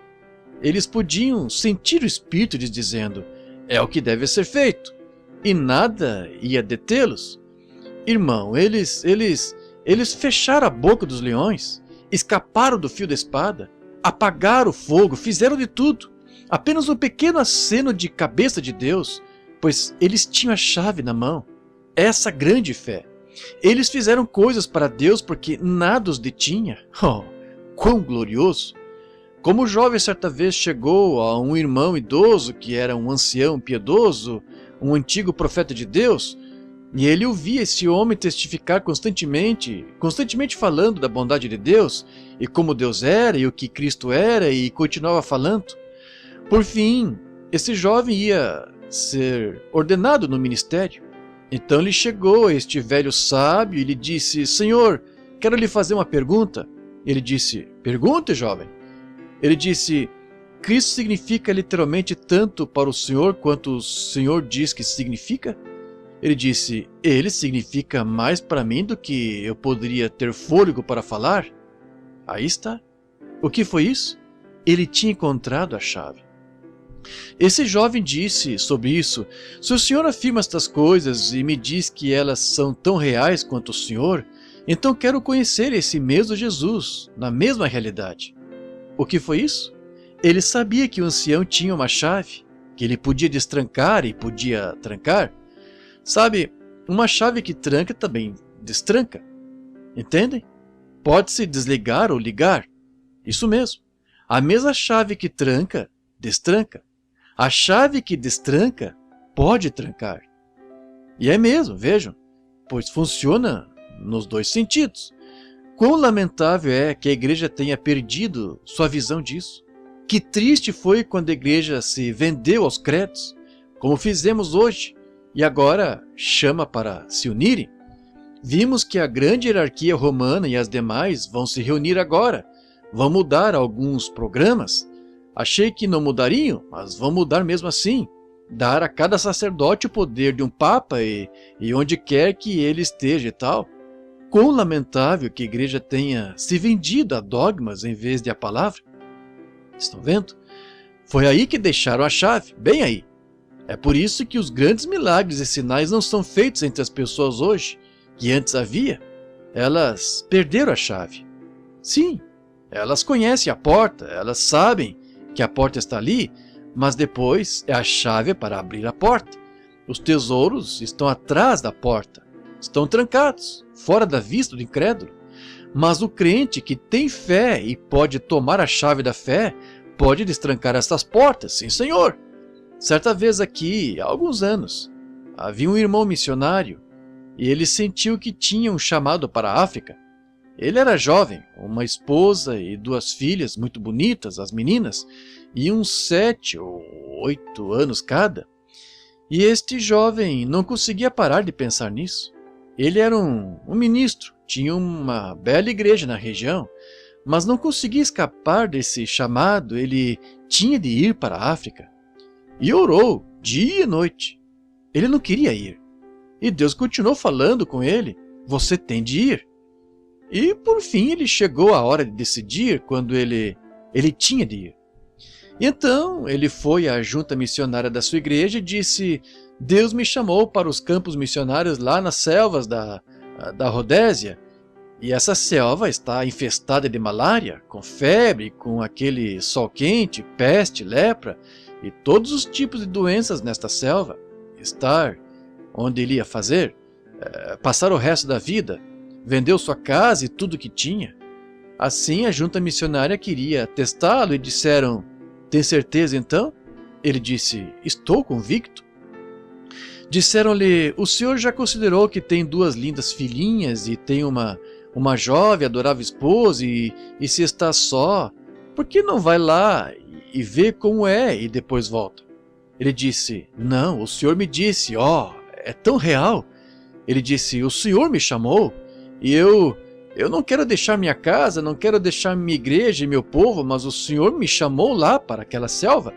Eles podiam sentir o Espírito lhes dizendo, é o que deve ser feito, e nada ia detê-los. Irmão, eles fecharam a boca dos leões, escaparam do fio da espada, apagaram o fogo, fizeram de tudo. apenas um pequeno aceno de cabeça de Deus, pois eles tinham a chave na mão. Essa grande fé. Eles fizeram coisas para Deus porque nada os detinha. Oh, quão glorioso! Como o jovem certa vez chegou a um irmão idoso que era um ancião piedoso, um antigo profeta de Deus, e ele ouvia esse homem testificar constantemente falando da bondade de Deus, e como Deus era, e o que Cristo era, e continuava falando. Por fim, esse jovem ia ser ordenado no ministério. Então ele chegou a este velho sábio e lhe disse: Senhor, quero lhe fazer uma pergunta. Ele disse: Pergunte, jovem. Ele disse: Cristo significa literalmente tanto para o Senhor quanto o Senhor diz que significa? Ele disse: Ele significa mais para mim do que eu poderia ter fôlego para falar. Aí está. O que foi isso? Ele tinha encontrado a chave. Esse jovem disse sobre isso: Se o Senhor afirma estas coisas e me diz que elas são tão reais quanto o Senhor, então quero conhecer esse mesmo Jesus, na mesma realidade. O que foi isso? Ele sabia que o ancião tinha uma chave, que ele podia destrancar e podia trancar. Sabe, uma chave que tranca também destranca. Entendem? Pode-se desligar ou ligar. Isso mesmo. A mesma chave que tranca, destranca. A chave que destranca pode trancar. E é mesmo, vejam, pois funciona nos dois sentidos. Quão lamentável é que a igreja tenha perdido sua visão disso. Que triste foi quando a igreja se vendeu aos créditos, como fizemos hoje, e agora chama para se unirem. Vimos que a grande hierarquia romana e as demais vão se reunir agora, vão mudar alguns programas. Achei que não mudariam, mas vão mudar mesmo assim. Dar a cada sacerdote o poder de um papa e onde quer que ele esteja e tal. Quão lamentável que a igreja tenha se vendido a dogmas em vez de a palavra. Estão vendo? Foi aí que deixaram a chave, bem aí. É por isso que os grandes milagres e sinais não são feitos entre as pessoas hoje, que antes havia. Elas perderam a chave. Sim, elas conhecem a porta, elas sabem que a porta está ali, mas depois é a chave para abrir a porta. Os tesouros estão atrás da porta, estão trancados, fora da vista do incrédulo. Mas o crente que tem fé e pode tomar a chave da fé, pode destrancar essas portas, sim senhor. Certa vez aqui, há alguns anos, havia um irmão missionário e ele sentiu que tinha um chamado para a África. Ele era jovem, uma esposa e 2 filhas muito bonitas, as meninas, e uns 7 ou 8 anos cada. E este jovem não conseguia parar de pensar nisso. Ele era um ministro, tinha uma bela igreja na região, mas não conseguia escapar desse chamado, ele tinha de ir para a África. E orou dia e noite. Ele não queria ir. E Deus continuou falando com ele: você tem de ir. E por fim ele chegou à hora de decidir quando ele tinha de ir. Então ele foi à junta missionária da sua igreja e disse: Deus me chamou para os campos missionários lá nas selvas da Rodésia. E essa selva está infestada de malária, com febre, com aquele sol quente, peste, lepra e todos os tipos de doenças nesta selva. Estar onde ele ia fazer, passar o resto da vida, vendeu sua casa e tudo que tinha. Assim a junta missionária queria testá-lo e disseram: tem certeza então? Ele disse: estou convicto. Disseram-lhe: o senhor já considerou que tem 2 lindas filhinhas e tem uma jovem adorável esposa e se está só, por que não vai lá e vê como é e depois volta? Ele disse: não, o senhor me disse, é tão real. Ele disse: o senhor me chamou e eu não quero deixar minha casa, não quero deixar minha igreja e meu povo, mas o senhor me chamou lá para aquela selva.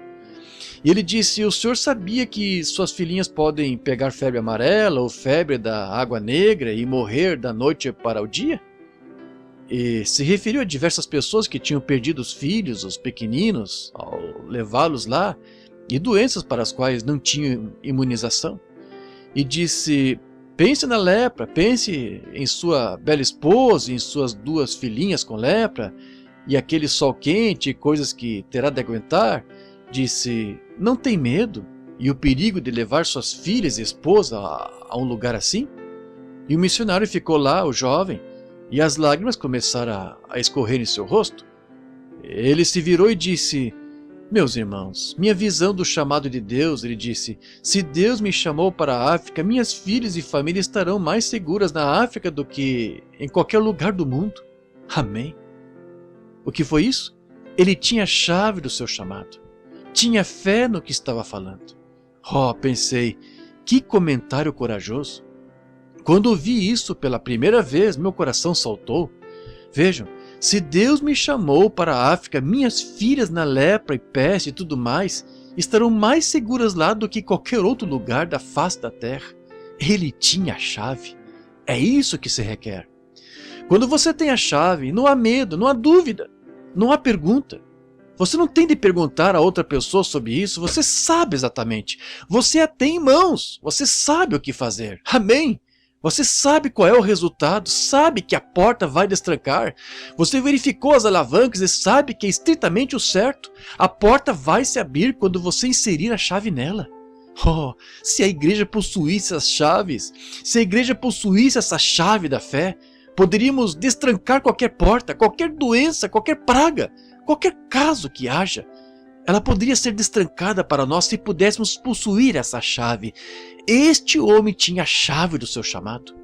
E ele disse: o senhor sabia que suas filhinhas podem pegar febre amarela ou febre da água negra e morrer da noite para o dia? E se referiu a diversas pessoas que tinham perdido os filhos, os pequeninos, ao levá-los lá, e doenças para as quais não tinham imunização. E disse: pense na lepra, pense em sua bela esposa, em suas 2 filhinhas com lepra, e aquele sol quente, coisas que terá de aguentar. disse: não tem medo e o perigo de levar suas filhas e esposa a um lugar assim? E o missionário ficou lá, o jovem, e as lágrimas começaram a escorrer em seu rosto. Ele se virou e disse: meus irmãos, minha visão do chamado de Deus, ele disse, se Deus me chamou para a África, minhas filhas e família estarão mais seguras na África do que em qualquer lugar do mundo. Amém. O que foi isso? Ele tinha a chave do seu chamado. Tinha fé no que estava falando. Oh, pensei, que comentário corajoso. Quando ouvi isso pela primeira vez, meu coração saltou. Vejam, se Deus me chamou para a África, minhas filhas na lepra e peste e tudo mais, estarão mais seguras lá do que qualquer outro lugar da face da terra. Ele tinha a chave. É isso que se requer. Quando você tem a chave, não há medo, não há dúvida, não há pergunta. Você não tem de perguntar a outra pessoa sobre isso, você sabe exatamente. Você a tem em mãos, você sabe o que fazer. Amém? Você sabe qual é o resultado, sabe que a porta vai destrancar. Você verificou as alavancas e sabe que é estritamente o certo. A porta vai se abrir quando você inserir a chave nela. Oh, se a igreja possuísse as chaves, se a igreja possuísse essa chave da fé, poderíamos destrancar qualquer porta, qualquer doença, qualquer praga, qualquer caso que haja. Ela poderia ser destrancada para nós se pudéssemos possuir essa chave. Este homem tinha a chave do seu chamado.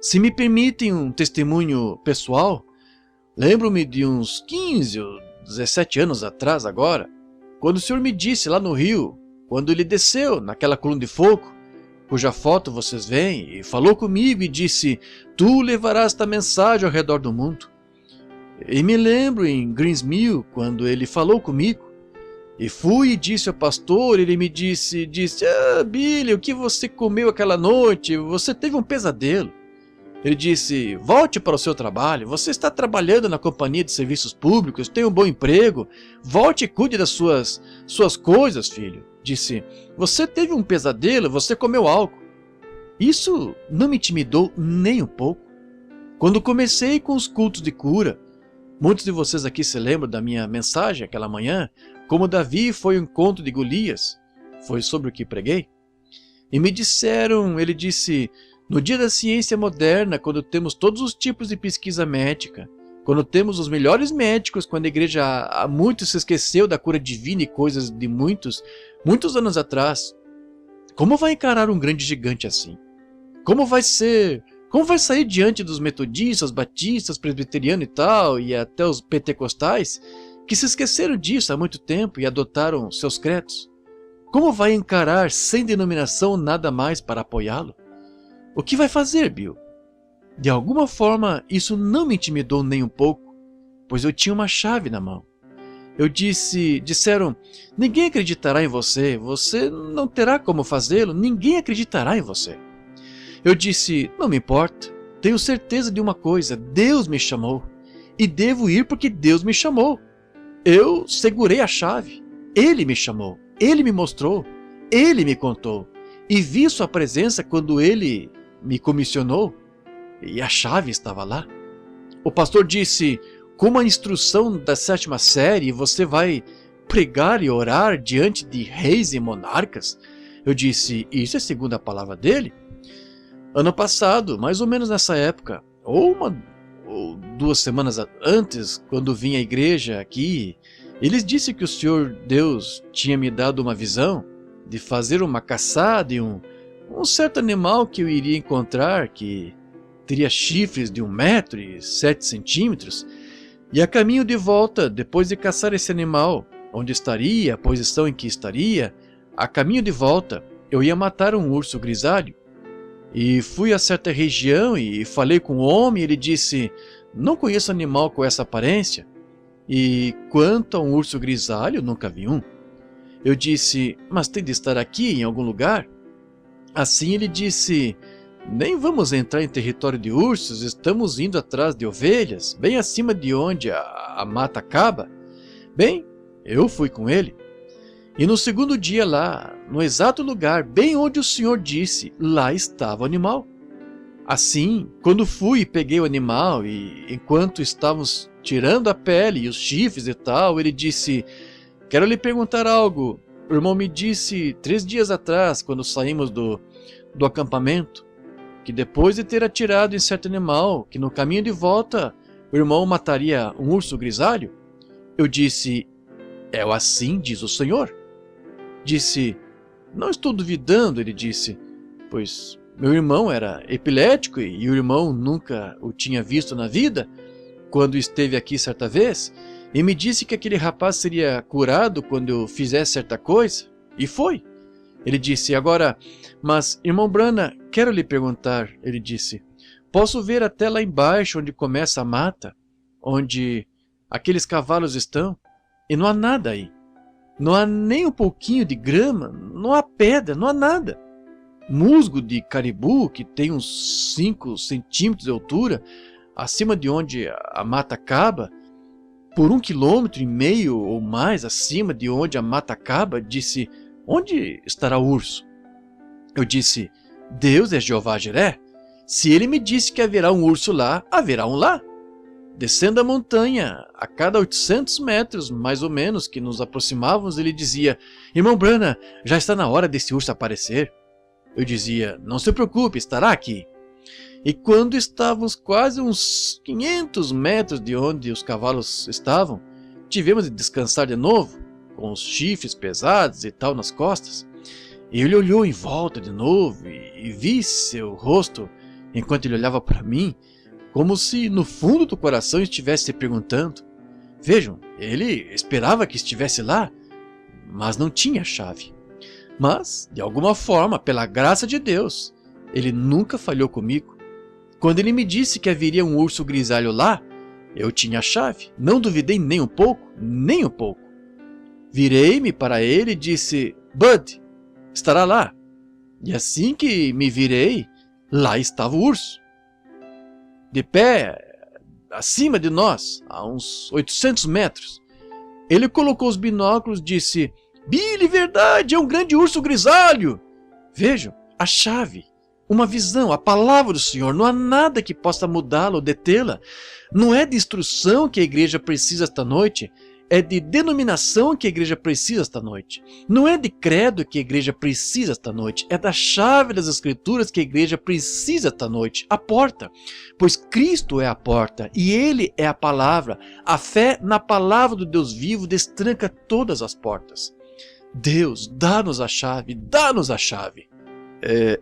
Se me permitem um testemunho pessoal, lembro-me de uns 15 ou 17 anos atrás agora, quando o Senhor me disse lá no Rio, quando ele desceu naquela coluna de fogo, cuja foto vocês veem, e falou comigo e disse, tu levarás esta mensagem ao redor do mundo. E me lembro em Greensmill, quando ele falou comigo, e fui e disse ao pastor, ele me disse, Billy, o que você comeu aquela noite? Você teve um pesadelo. Ele disse, volte para o seu trabalho, você está trabalhando na companhia de serviços públicos, tem um bom emprego, volte e cuide das suas coisas, filho. Disse, você teve um pesadelo, você comeu álcool. Isso não me intimidou nem um pouco. Quando comecei com os cultos de cura, muitos de vocês aqui se lembram da minha mensagem aquela manhã, como Davi foi ao encontro de Golias, foi sobre o que preguei. E me disseram, ele disse, no dia da ciência moderna, quando temos todos os tipos de pesquisa médica, quando temos os melhores médicos, quando a igreja há muito se esqueceu da cura divina e coisas de muitos anos atrás, como vai encarar um grande gigante assim? Como vai sair diante dos metodistas, batistas, presbiterianos e tal, e até os pentecostais, que se esqueceram disso há muito tempo e adotaram seus credos? Como vai encarar sem denominação nada mais para apoiá-lo? O que vai fazer, Bill? De alguma forma, isso não me intimidou nem um pouco, pois eu tinha uma chave na mão. Disseram, ninguém acreditará em você, você não terá como fazê-lo, ninguém acreditará em você. Eu disse, não me importa, tenho certeza de uma coisa, Deus me chamou, e devo ir porque Deus me chamou. Eu segurei a chave, Ele me chamou, Ele me mostrou, Ele me contou, e vi sua presença quando Ele me comissionou, e a chave estava lá. O pastor disse, como a instrução da 7ª série, você vai pregar e orar diante de reis e monarcas? Eu disse, isso é segundo a palavra dele? Ano passado, mais ou menos nessa época, ou 2 semanas antes, quando vim à igreja aqui, eles disseram que o Senhor Deus tinha me dado uma visão de fazer uma caçada e um certo animal que eu iria encontrar, que teria chifres de 1,7 m, e a caminho de volta, depois de caçar esse animal, onde estaria, a posição em que estaria, a caminho de volta, eu ia matar um urso grisalho. E fui a certa região e falei com o homem, ele disse, não conheço animal com essa aparência. E quanto a um urso grisalho, nunca vi um. Eu disse, mas tem de estar aqui em algum lugar? Assim ele disse, nem vamos entrar em território de ursos, estamos indo atrás de ovelhas, bem acima de onde a mata acaba. Bem, eu fui com ele. E no segundo dia lá, no exato lugar, bem onde o Senhor disse, lá estava o animal. Assim, quando fui e peguei o animal, e enquanto estávamos tirando a pele e os chifres e tal, ele disse, quero lhe perguntar algo. O irmão me disse 3 dias atrás, quando saímos do acampamento, que depois de ter atirado em certo animal, que no caminho de volta o irmão mataria um urso grisalho. Eu disse, é assim diz o Senhor? Disse, não estou duvidando, ele disse, pois meu irmão era epilético e o irmão nunca o tinha visto na vida, quando esteve aqui certa vez, e me disse que aquele rapaz seria curado quando eu fizesse certa coisa, e foi. Ele disse, agora, mas irmão Branham, quero lhe perguntar, ele disse, posso ver até lá embaixo onde começa a mata, onde aqueles cavalos estão, e não há nada aí. Não há nem um pouquinho de grama, não há pedra, não há nada. Musgo de caribu, que tem uns 5 centímetros de altura, acima de onde a mata acaba, por 1,5 km ou mais acima de onde a mata acaba, disse, onde estará o urso? Eu disse, Deus é Jeová Jiré. Se ele me disse que haverá um urso lá, haverá um lá. Descendo a montanha, a cada 800 metros, mais ou menos, que nos aproximávamos, ele dizia, irmão Branham, já está na hora desse urso aparecer. Eu dizia, não se preocupe, estará aqui. E quando estávamos quase uns 500 metros de onde os cavalos estavam, tivemos de descansar de novo, com os chifres pesados e tal nas costas. E ele olhou em volta de novo e vi seu rosto, enquanto ele olhava para mim, como se no fundo do coração estivesse se perguntando. Vejam, ele esperava que estivesse lá, mas não tinha a chave. Mas, de alguma forma, pela graça de Deus, ele nunca falhou comigo. Quando ele me disse que haveria um urso grisalho lá, eu tinha a chave. Não duvidei nem um pouco, nem um pouco. Virei-me para ele e disse, Bud, estará lá. E assim que me virei, lá estava o urso. De pé, acima de nós, a uns 800 metros. Ele colocou os binóculos e disse, Billy, verdade, é um grande urso grisalho. Vejam, a chave, uma visão, a palavra do Senhor, não há nada que possa mudá-la ou detê-la. Não é de instrução que a igreja precisa esta noite, é de denominação que a igreja precisa esta noite. Não é de credo que a igreja precisa esta noite, é da chave das Escrituras que a igreja precisa esta noite, a porta. Pois Cristo é a porta e Ele é a palavra. A fé na palavra do Deus vivo destranca todas as portas. Deus, dá-nos a chave, dá-nos a chave.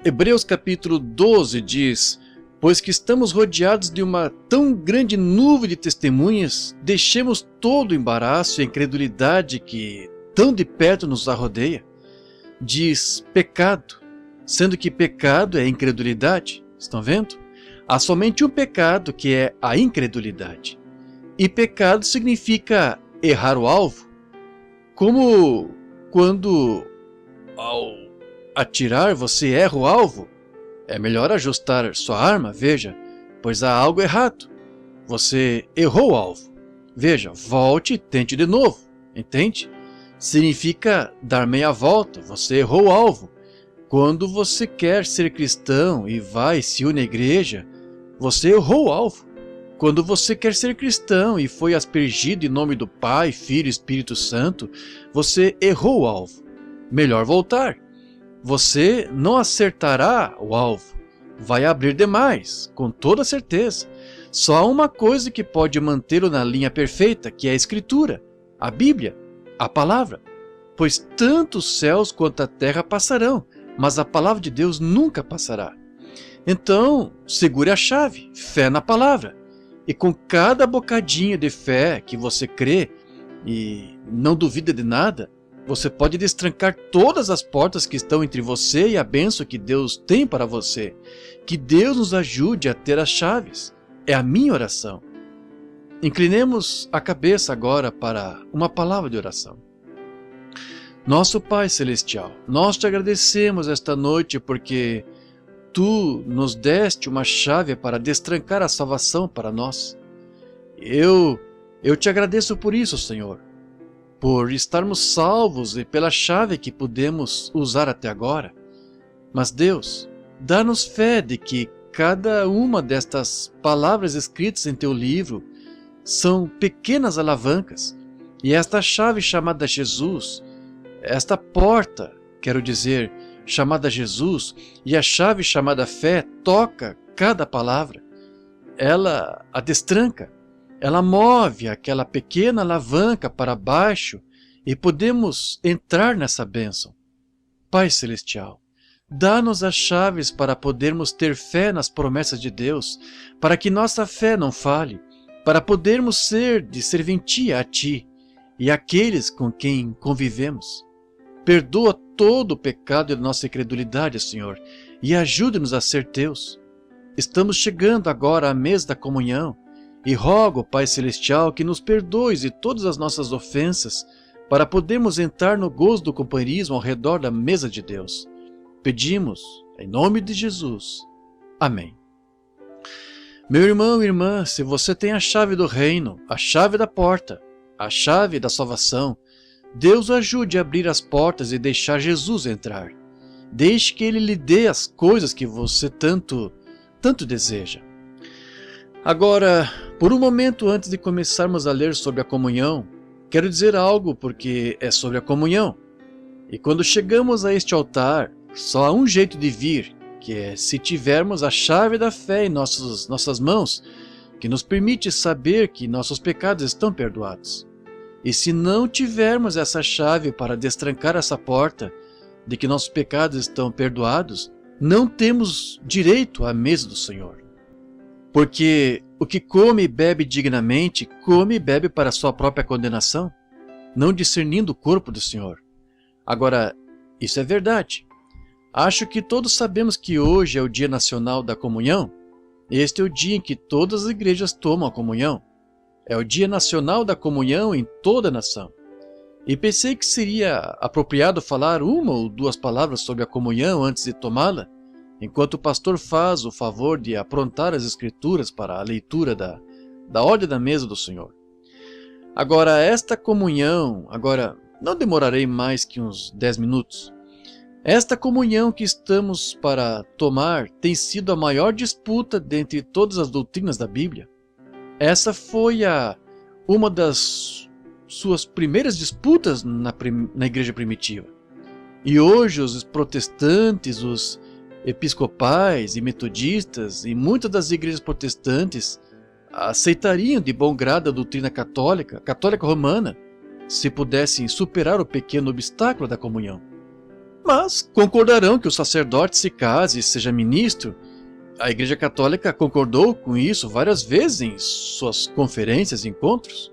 Hebreus capítulo 12 diz, pois que estamos rodeados de uma tão grande nuvem de testemunhas, deixemos todo o embaraço e a incredulidade que tão de perto nos arrodeia. Diz pecado, sendo que pecado é incredulidade. Estão vendo? Há somente um pecado, que é a incredulidade. E pecado significa errar o alvo. Como quando ao atirar você erra o alvo, é melhor ajustar sua arma, veja, pois há algo errado. Você errou o alvo. Veja, volte e tente de novo, entende? Significa dar meia volta, você errou o alvo. Quando você quer ser cristão e vai e se une à igreja, você errou o alvo. Quando você quer ser cristão e foi aspergido em nome do Pai, Filho e Espírito Santo, você errou o alvo. Melhor voltar. Você não acertará o alvo. Vai abrir demais, com toda certeza. Só há uma coisa que pode mantê-lo na linha perfeita, que é a Escritura, a Bíblia, a Palavra. Pois tanto os céus quanto a terra passarão, mas a Palavra de Deus nunca passará. Então, segure a chave, fé na Palavra. E com cada bocadinho de fé que você crê e não duvida de nada, você pode destrancar todas as portas que estão entre você e a bênção que Deus tem para você. Que Deus nos ajude a ter as chaves. É a minha oração. Inclinemos a cabeça agora para uma palavra de oração. Nosso Pai Celestial, nós te agradecemos esta noite porque Tu nos deste uma chave para destrancar a salvação para nós. Eu te agradeço por isso, Senhor. Por estarmos salvos e pela chave que pudemos usar até agora. Mas Deus, dá-nos fé de que cada uma destas palavras escritas em Teu livro são pequenas alavancas E esta chave chamada Jesus, esta porta, quero dizer, chamada Jesus, e a chave chamada fé toca cada palavra. Ela a destranca, ela move aquela pequena alavanca para baixo e podemos entrar nessa bênção. Pai Celestial, dá-nos as chaves para podermos ter fé nas promessas de Deus, para que nossa fé não falhe, para podermos ser de serventia a Ti e àqueles com quem convivemos. Perdoa todo o pecado da nossa incredulidade, Senhor, e ajude-nos a ser Teus. Estamos chegando agora à mesa da comunhão e rogo, Pai Celestial, que nos perdoes de todas as nossas ofensas para podermos entrar no gozo do companheirismo ao redor da mesa de Deus. Pedimos, em nome de Jesus. Amém. Meu irmão e irmã, se você tem a chave do reino, a chave da porta, a chave da salvação, Deus o ajude a abrir as portas e deixar Jesus entrar. Deixe que Ele lhe dê as coisas que você tanto deseja. Agora, por um momento antes de começarmos a ler sobre a comunhão, quero dizer algo porque é sobre a comunhão. E quando chegamos a este altar, só há um jeito de vir, que é se tivermos a chave da fé em nossas mãos, que nos permite saber que nossos pecados estão perdoados. E se não tivermos essa chave para destrancar essa porta, de que nossos pecados estão perdoados, não temos direito à mesa do Senhor. Porque o que come e bebe dignamente, come e bebe para a sua própria condenação, não discernindo o corpo do Senhor. Agora, isso é verdade. Acho que todos sabemos que hoje é o Dia Nacional da Comunhão. Este é o dia em que todas as igrejas tomam a comunhão. É o Dia Nacional da Comunhão em toda a nação. E pensei que seria apropriado falar uma ou duas palavras sobre a comunhão antes de tomá-la, enquanto o pastor faz o favor de aprontar as escrituras para a leitura da ordem da mesa do Senhor. Agora, esta comunhão, não demorarei mais que uns 10 minutos. Esta comunhão que estamos para tomar tem sido a maior disputa dentre todas as doutrinas da Bíblia. Essa foi uma das suas primeiras disputas na igreja primitiva. E hoje os protestantes, os episcopais e metodistas e muitas das igrejas protestantes aceitariam de bom grado a doutrina católica romana, se pudessem superar o pequeno obstáculo da comunhão. Mas concordarão que o sacerdote se case e seja ministro. A Igreja Católica concordou com isso várias vezes em suas conferências e encontros.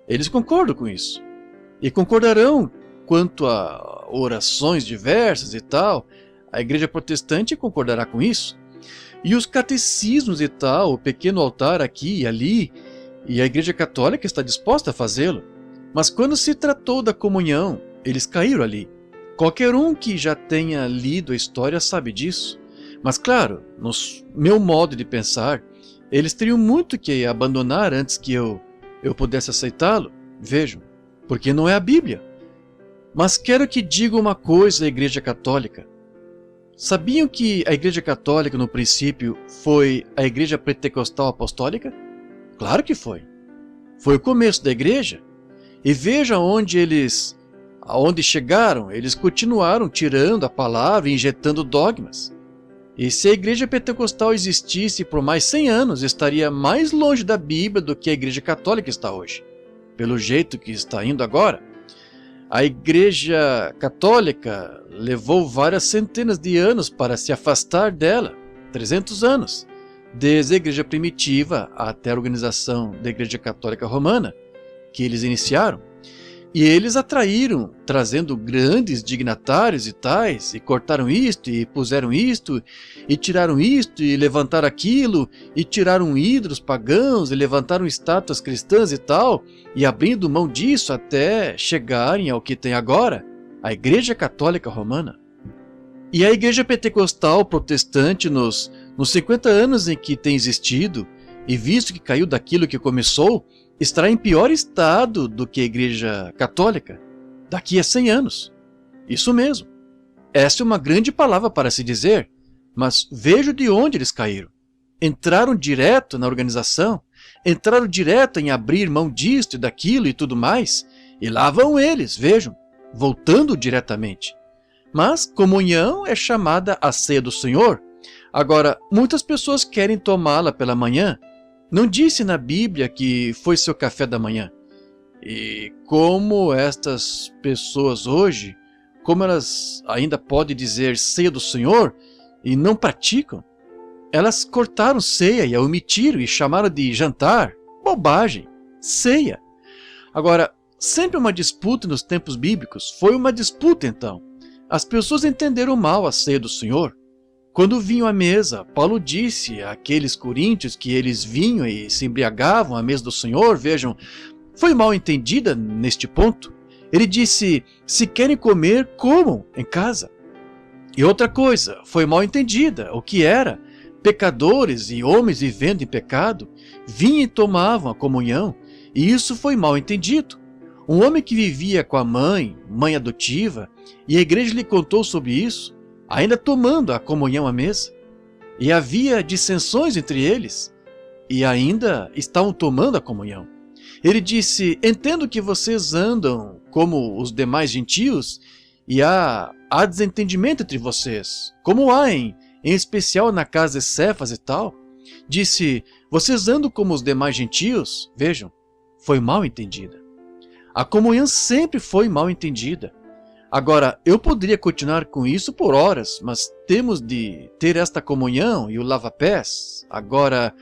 Eles concordam com isso. E concordarão quanto a orações diversas e tal. A Igreja Protestante concordará com isso. E os catecismos e tal, o pequeno altar aqui e ali, e a Igreja Católica está disposta a fazê-lo. Mas quando se tratou da comunhão, eles caíram ali. Qualquer um que já tenha lido a história sabe disso. Mas claro, no meu modo de pensar, eles teriam muito que abandonar antes que eu pudesse aceitá-lo. Vejam, porque não é a Bíblia. Mas quero que diga uma coisa à Igreja Católica. Sabiam que a Igreja Católica no princípio foi a Igreja Pentecostal Apostólica? Claro que foi. Foi o começo da igreja. E veja aonde chegaram, eles continuaram tirando a palavra e injetando dogmas. E se a igreja pentecostal existisse por mais 100 anos, estaria mais longe da Bíblia do que a igreja católica está hoje. Pelo jeito que está indo agora. A igreja católica levou várias centenas de anos para se afastar dela, 300 anos, desde a igreja primitiva até a organização da igreja católica romana, que eles iniciaram. E eles atraíram, trazendo grandes dignatários e tais, e cortaram isto, e puseram isto, e tiraram isto, e levantaram aquilo, e tiraram ídolos pagãos, e levantaram estátuas cristãs e tal, e abrindo mão disso até chegarem ao que tem agora, a Igreja Católica Romana. E a Igreja Pentecostal Protestante, nos 50 anos em que tem existido, e visto que caiu daquilo que começou, estará em pior estado do que a Igreja Católica daqui a 100 anos. Isso mesmo. Essa é uma grande palavra para se dizer, mas veja de onde eles caíram. Entraram direto na organização, entraram direto em abrir mão disto e daquilo e tudo mais, E lá vão eles, vejam, voltando diretamente. Mas comunhão é chamada a ceia do Senhor. Agora, muitas pessoas querem tomá-la pela manhã. Não disse na Bíblia que foi seu café da manhã. E como estas pessoas hoje, como elas ainda podem dizer ceia do Senhor e não praticam? Elas cortaram ceia e a omitiram e chamaram de jantar. Bobagem! Ceia! Agora, sempre uma disputa nos tempos bíblicos. Foi uma disputa então. As pessoas entenderam mal a ceia do Senhor. Quando vinham à mesa, Paulo disse àqueles coríntios que eles vinham e se embriagavam à mesa do Senhor, vejam, foi mal entendida neste ponto. Ele disse, se querem comer, comam em casa. E outra coisa, foi mal entendida, o que era? Pecadores e homens vivendo em pecado, vinham e tomavam a comunhão, e isso foi mal entendido. Um homem que vivia com a mãe adotiva, e a igreja lhe contou sobre isso, ainda tomando a comunhão à mesa. E havia dissensões entre eles, e ainda estavam tomando a comunhão. Ele disse, entendo que vocês andam como os demais gentios, e há desentendimento entre vocês, como há em especial na casa de Cefas e tal. Disse, vocês andam como os demais gentios? Vejam, foi mal entendida. A comunhão sempre foi mal entendida. Agora, eu poderia continuar com isso por horas, mas temos de ter esta comunhão e o lava-pés. Agora,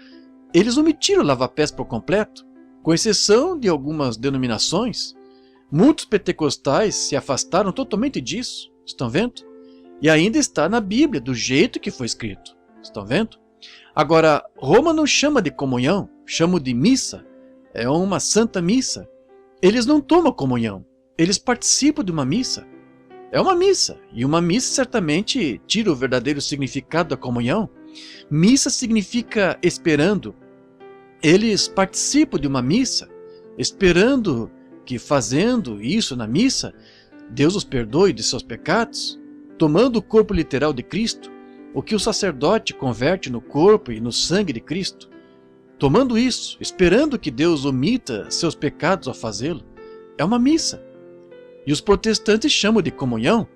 eles omitiram o lava-pés por completo, com exceção de algumas denominações. Muitos pentecostais se afastaram totalmente disso, estão vendo? E ainda está na Bíblia, do jeito que foi escrito, estão vendo? Agora, Roma não chama de comunhão, chama de missa, é uma santa missa. Eles não tomam comunhão, eles participam de uma missa. É uma missa, e uma missa certamente tira o verdadeiro significado da comunhão. Missa significa esperando. Eles participam de uma missa, esperando que fazendo isso na missa, Deus os perdoe de seus pecados, tomando o corpo literal de Cristo, o que o sacerdote converte no corpo e no sangue de Cristo. Tomando isso, esperando que Deus omita seus pecados ao fazê-lo, é uma missa. E os protestantes chamam de comunhão.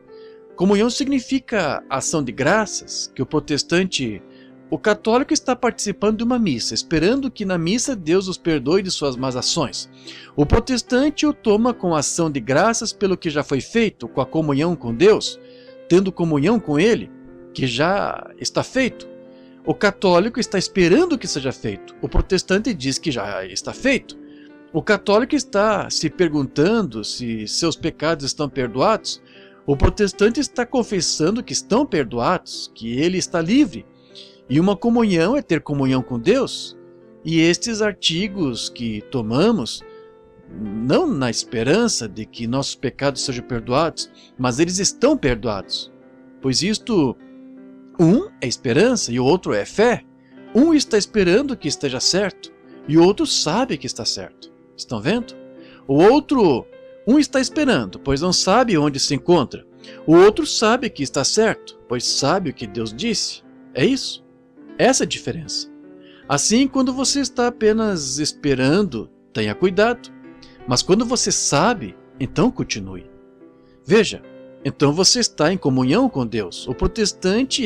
Comunhão significa ação de graças, que o católico está participando de uma missa, esperando que na missa Deus os perdoe de suas más ações. O protestante o toma com ação de graças pelo que já foi feito, com a comunhão com Deus, tendo comunhão com Ele, que já está feito. O católico está esperando que seja feito. O protestante diz que já está feito. O católico está se perguntando se seus pecados estão perdoados. O protestante está confessando que estão perdoados, que ele está livre. E uma comunhão é ter comunhão com Deus. E estes artigos que tomamos, não na esperança de que nossos pecados sejam perdoados, mas eles estão perdoados. Pois isto, um é esperança e o outro é fé. Um está esperando que esteja certo e o outro sabe que está certo. Estão vendo? O outro, um está esperando, pois não sabe onde se encontra. O outro sabe que está certo, pois sabe o que Deus disse. É isso. Essa é a diferença. Assim, quando você está apenas esperando, tenha cuidado. Mas quando você sabe, então continue. Veja, então você está em comunhão com Deus. O protestante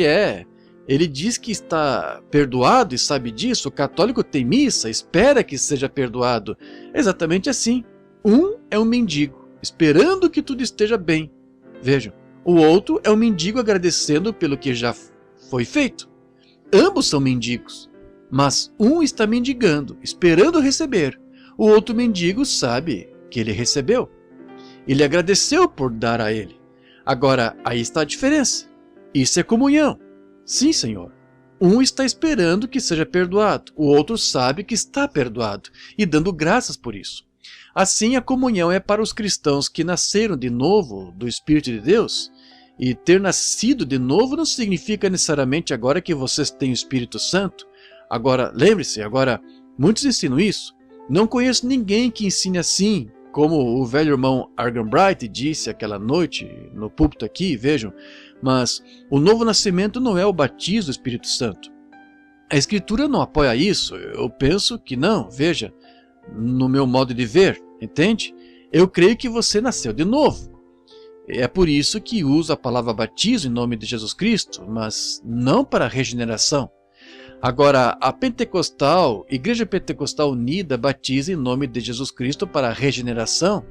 ele diz que está perdoado e sabe disso. O católico tem missa, espera que seja perdoado. É exatamente assim. Um é um mendigo, esperando que tudo esteja bem. Vejam, o outro é um mendigo agradecendo pelo que já foi feito. Ambos são mendigos, mas um está mendigando, esperando receber. O outro mendigo sabe que ele recebeu. Ele agradeceu por dar a ele. Agora, aí está a diferença. Isso é comunhão. Sim, Senhor. Um está esperando que seja perdoado, o outro sabe que está perdoado e dando graças por isso. Assim, a comunhão é para os cristãos que nasceram de novo do Espírito de Deus. E ter nascido de novo não significa necessariamente agora que vocês têm o Espírito Santo. Agora, lembre-se, muitos ensinam isso. Não conheço ninguém que ensine assim, como o velho irmão Argan Bright disse aquela noite no púlpito aqui, vejam. Mas o novo nascimento não é o batismo do Espírito Santo. A Escritura não apoia isso, eu penso que não, veja, no meu modo de ver, entende? Eu creio que você nasceu de novo. É por isso que uso a palavra batismo em nome de Jesus Cristo, mas não para regeneração. Agora, a Pentecostal, Igreja Pentecostal Unida, batiza em nome de Jesus Cristo para regeneração.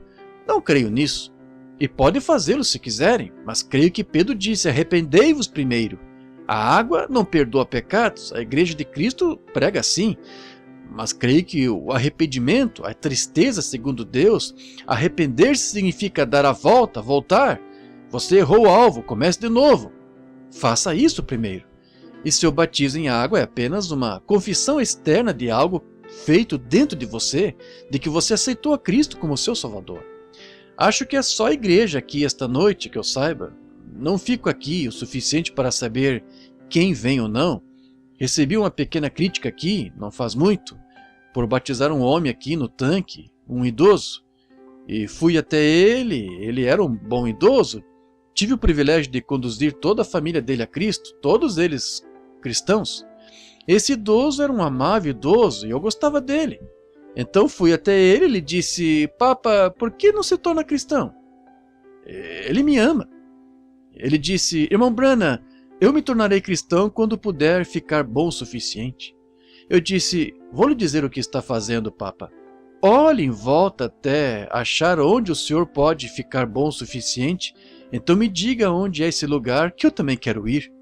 Não creio nisso. E podem fazê-lo se quiserem, mas creio que Pedro disse: arrependei-vos primeiro. A água não perdoa pecados, a Igreja de Cristo prega assim. Mas creio que o arrependimento, a tristeza segundo Deus, arrepender-se significa dar a volta, voltar. Você errou o alvo, comece de novo. Faça isso primeiro. E seu batismo em água é apenas uma confissão externa de algo feito dentro de você, de que você aceitou a Cristo como seu Salvador. Acho que é só a igreja aqui esta noite que eu saiba. Não fico aqui o suficiente para saber quem vem ou não. Recebi uma pequena crítica aqui, não faz muito, por batizar um homem aqui no tanque, um idoso. E fui até ele era um bom idoso. Tive o privilégio de conduzir toda a família dele a Cristo, todos eles cristãos. Esse idoso era um amável idoso e eu gostava dele. Então fui até ele e lhe disse: Papa, por que não se torna cristão? Ele me ama. Ele disse: Irmão Branham, eu me tornarei cristão quando puder ficar bom o suficiente. Eu disse: vou lhe dizer o que está fazendo, Papa. Olhe em volta até achar onde o senhor pode ficar bom o suficiente. Então me diga onde é esse lugar que eu também quero ir.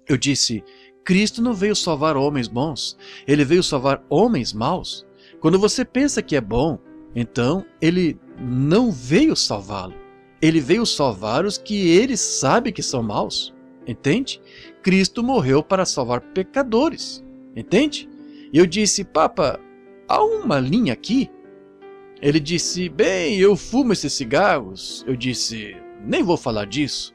Eu disse: Cristo não veio salvar homens bons, ele veio salvar homens maus. Quando você pensa que é bom, então ele não veio salvá-lo. Ele veio salvar os que ele sabe que são maus. Entende? Cristo morreu para salvar pecadores. Entende? E eu disse: Papa, há uma linha aqui? Ele disse: bem, eu fumo esses cigarros. Eu disse: nem vou falar disso.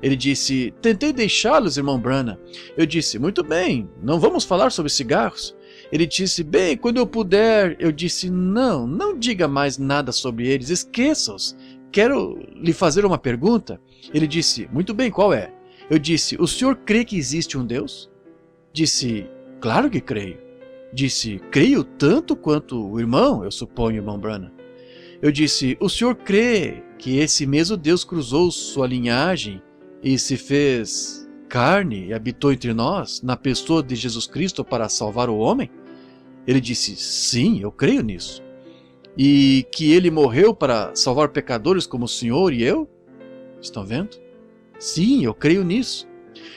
Ele disse: tentei deixá-los, irmão Branham. Eu disse: muito bem, não vamos falar sobre cigarros. Ele disse: bem, quando eu puder. Eu disse: não diga mais nada sobre eles, esqueça-os. Quero lhe fazer uma pergunta. Ele disse: muito bem, qual é? Eu disse: o senhor crê que existe um Deus? Disse: claro que creio. Disse: creio tanto quanto o irmão, eu suponho, irmão Branham. Eu disse: o senhor crê que esse mesmo Deus cruzou sua linhagem e se fez carne e habitou entre nós, na pessoa de Jesus Cristo, para salvar o homem? Ele disse: sim, eu creio nisso. E que ele morreu para salvar pecadores como o senhor e eu? Estão vendo? Sim, eu creio nisso.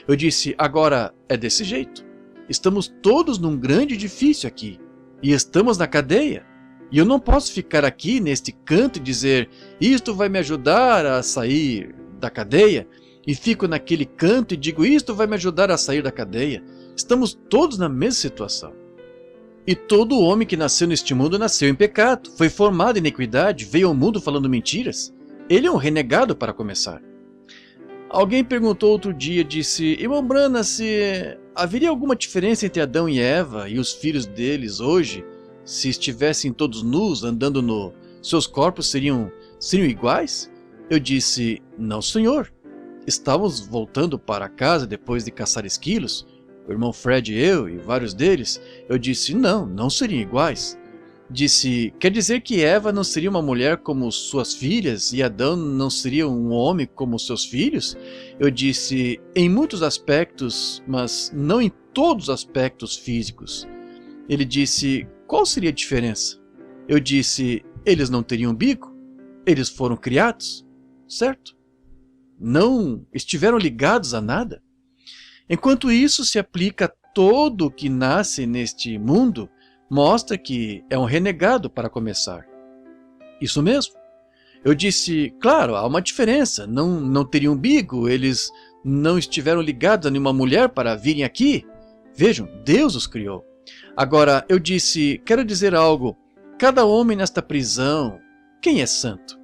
Eu disse: agora é desse jeito. Estamos todos num grande edifício aqui. E estamos na cadeia. E eu não posso ficar aqui neste canto e dizer: isto vai me ajudar a sair da cadeia. E fico naquele canto e digo: isto vai me ajudar a sair da cadeia. Estamos todos na mesma situação. E todo homem que nasceu neste mundo nasceu em pecado, foi formado em iniquidade, veio ao mundo falando mentiras. Ele é um renegado para começar. Alguém perguntou outro dia, disse: irmão Branham, se haveria alguma diferença entre Adão e Eva e os filhos deles hoje, se estivessem todos nus, andando no... seus corpos seriam iguais? Eu disse: não, senhor. Estávamos voltando para casa depois de caçar esquilos, o irmão Fred e eu e vários deles. Eu disse: não seriam iguais. Disse: quer dizer que Eva não seria uma mulher como suas filhas e Adão não seria um homem como seus filhos? Eu disse: em muitos aspectos, mas não em todos os aspectos físicos. Ele disse: qual seria a diferença? Eu disse: eles não teriam bico? Eles foram criados, certo? Não estiveram ligados a nada? Enquanto isso se aplica a todo o que nasce neste mundo, mostra que é um renegado para começar. Isso mesmo. Eu disse: claro, há uma diferença. Não teriam umbigo, eles não estiveram ligados a nenhuma mulher para virem aqui. Vejam, Deus os criou. Agora, eu disse: quero dizer algo. Cada homem nesta prisão, quem é santo?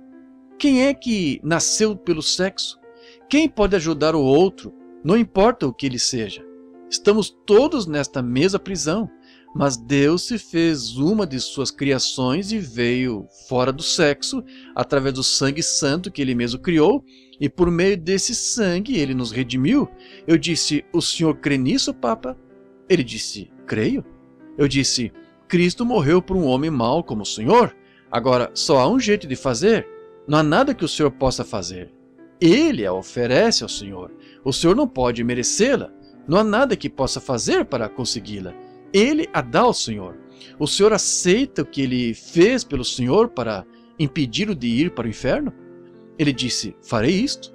Quem é que nasceu pelo sexo? Quem pode ajudar o outro? Não importa o que ele seja. Estamos todos nesta mesma prisão. Mas Deus se fez uma de suas criações e veio fora do sexo, através do sangue santo que ele mesmo criou, e por meio desse sangue ele nos redimiu. Eu disse: o senhor crê nisso, Papa? Ele disse: creio. Eu disse: Cristo morreu por um homem mau como o senhor. Agora, só há um jeito de fazer. Não há nada que o Senhor possa fazer. Ele a oferece ao Senhor. O Senhor não pode merecê-la. Não há nada que possa fazer para consegui-la. Ele a dá ao Senhor. O Senhor aceita o que ele fez pelo Senhor para impedir-o de ir para o inferno? Ele disse, farei isto.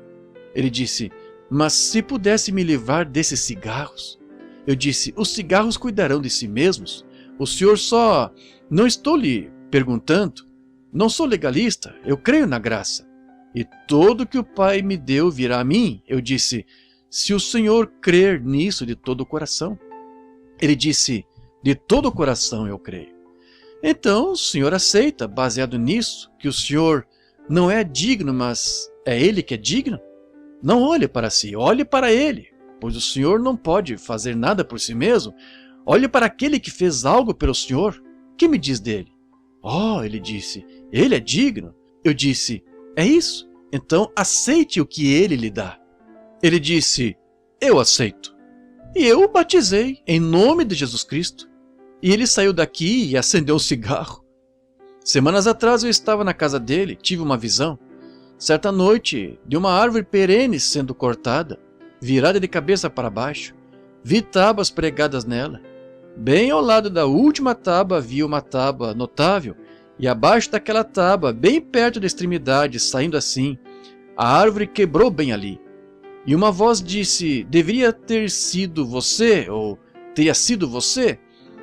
Ele disse, mas se pudesse me livrar desses cigarros. Eu disse, os cigarros cuidarão de si mesmos. O Senhor só... Não estou lhe perguntando. Não sou legalista. Eu creio na graça. E tudo que o Pai me deu virá a mim. Eu disse, se o Senhor crer nisso de todo o coração. Ele disse, de todo o coração eu creio. Então o Senhor aceita, baseado nisso, que o Senhor não é digno, mas é Ele que é digno? Não olhe para si, olhe para Ele, pois o Senhor não pode fazer nada por si mesmo. Olhe para aquele que fez algo pelo Senhor. Que me diz dele? Oh, ele disse, Ele é digno. Eu disse, é isso? Então aceite o que Ele lhe dá. Ele disse, eu aceito. E eu o batizei em nome de Jesus Cristo. E ele saiu daqui e acendeu um cigarro. Semanas atrás eu estava na casa dele, tive uma visão. Certa noite, de uma árvore perene sendo cortada, virada de cabeça para baixo, vi tábuas pregadas nela. Bem ao lado da última tábua havia uma tábua notável, e abaixo daquela tábua, bem perto da extremidade, saindo assim, a árvore quebrou bem ali. E uma voz disse, deveria ter sido você, ou teria sido você.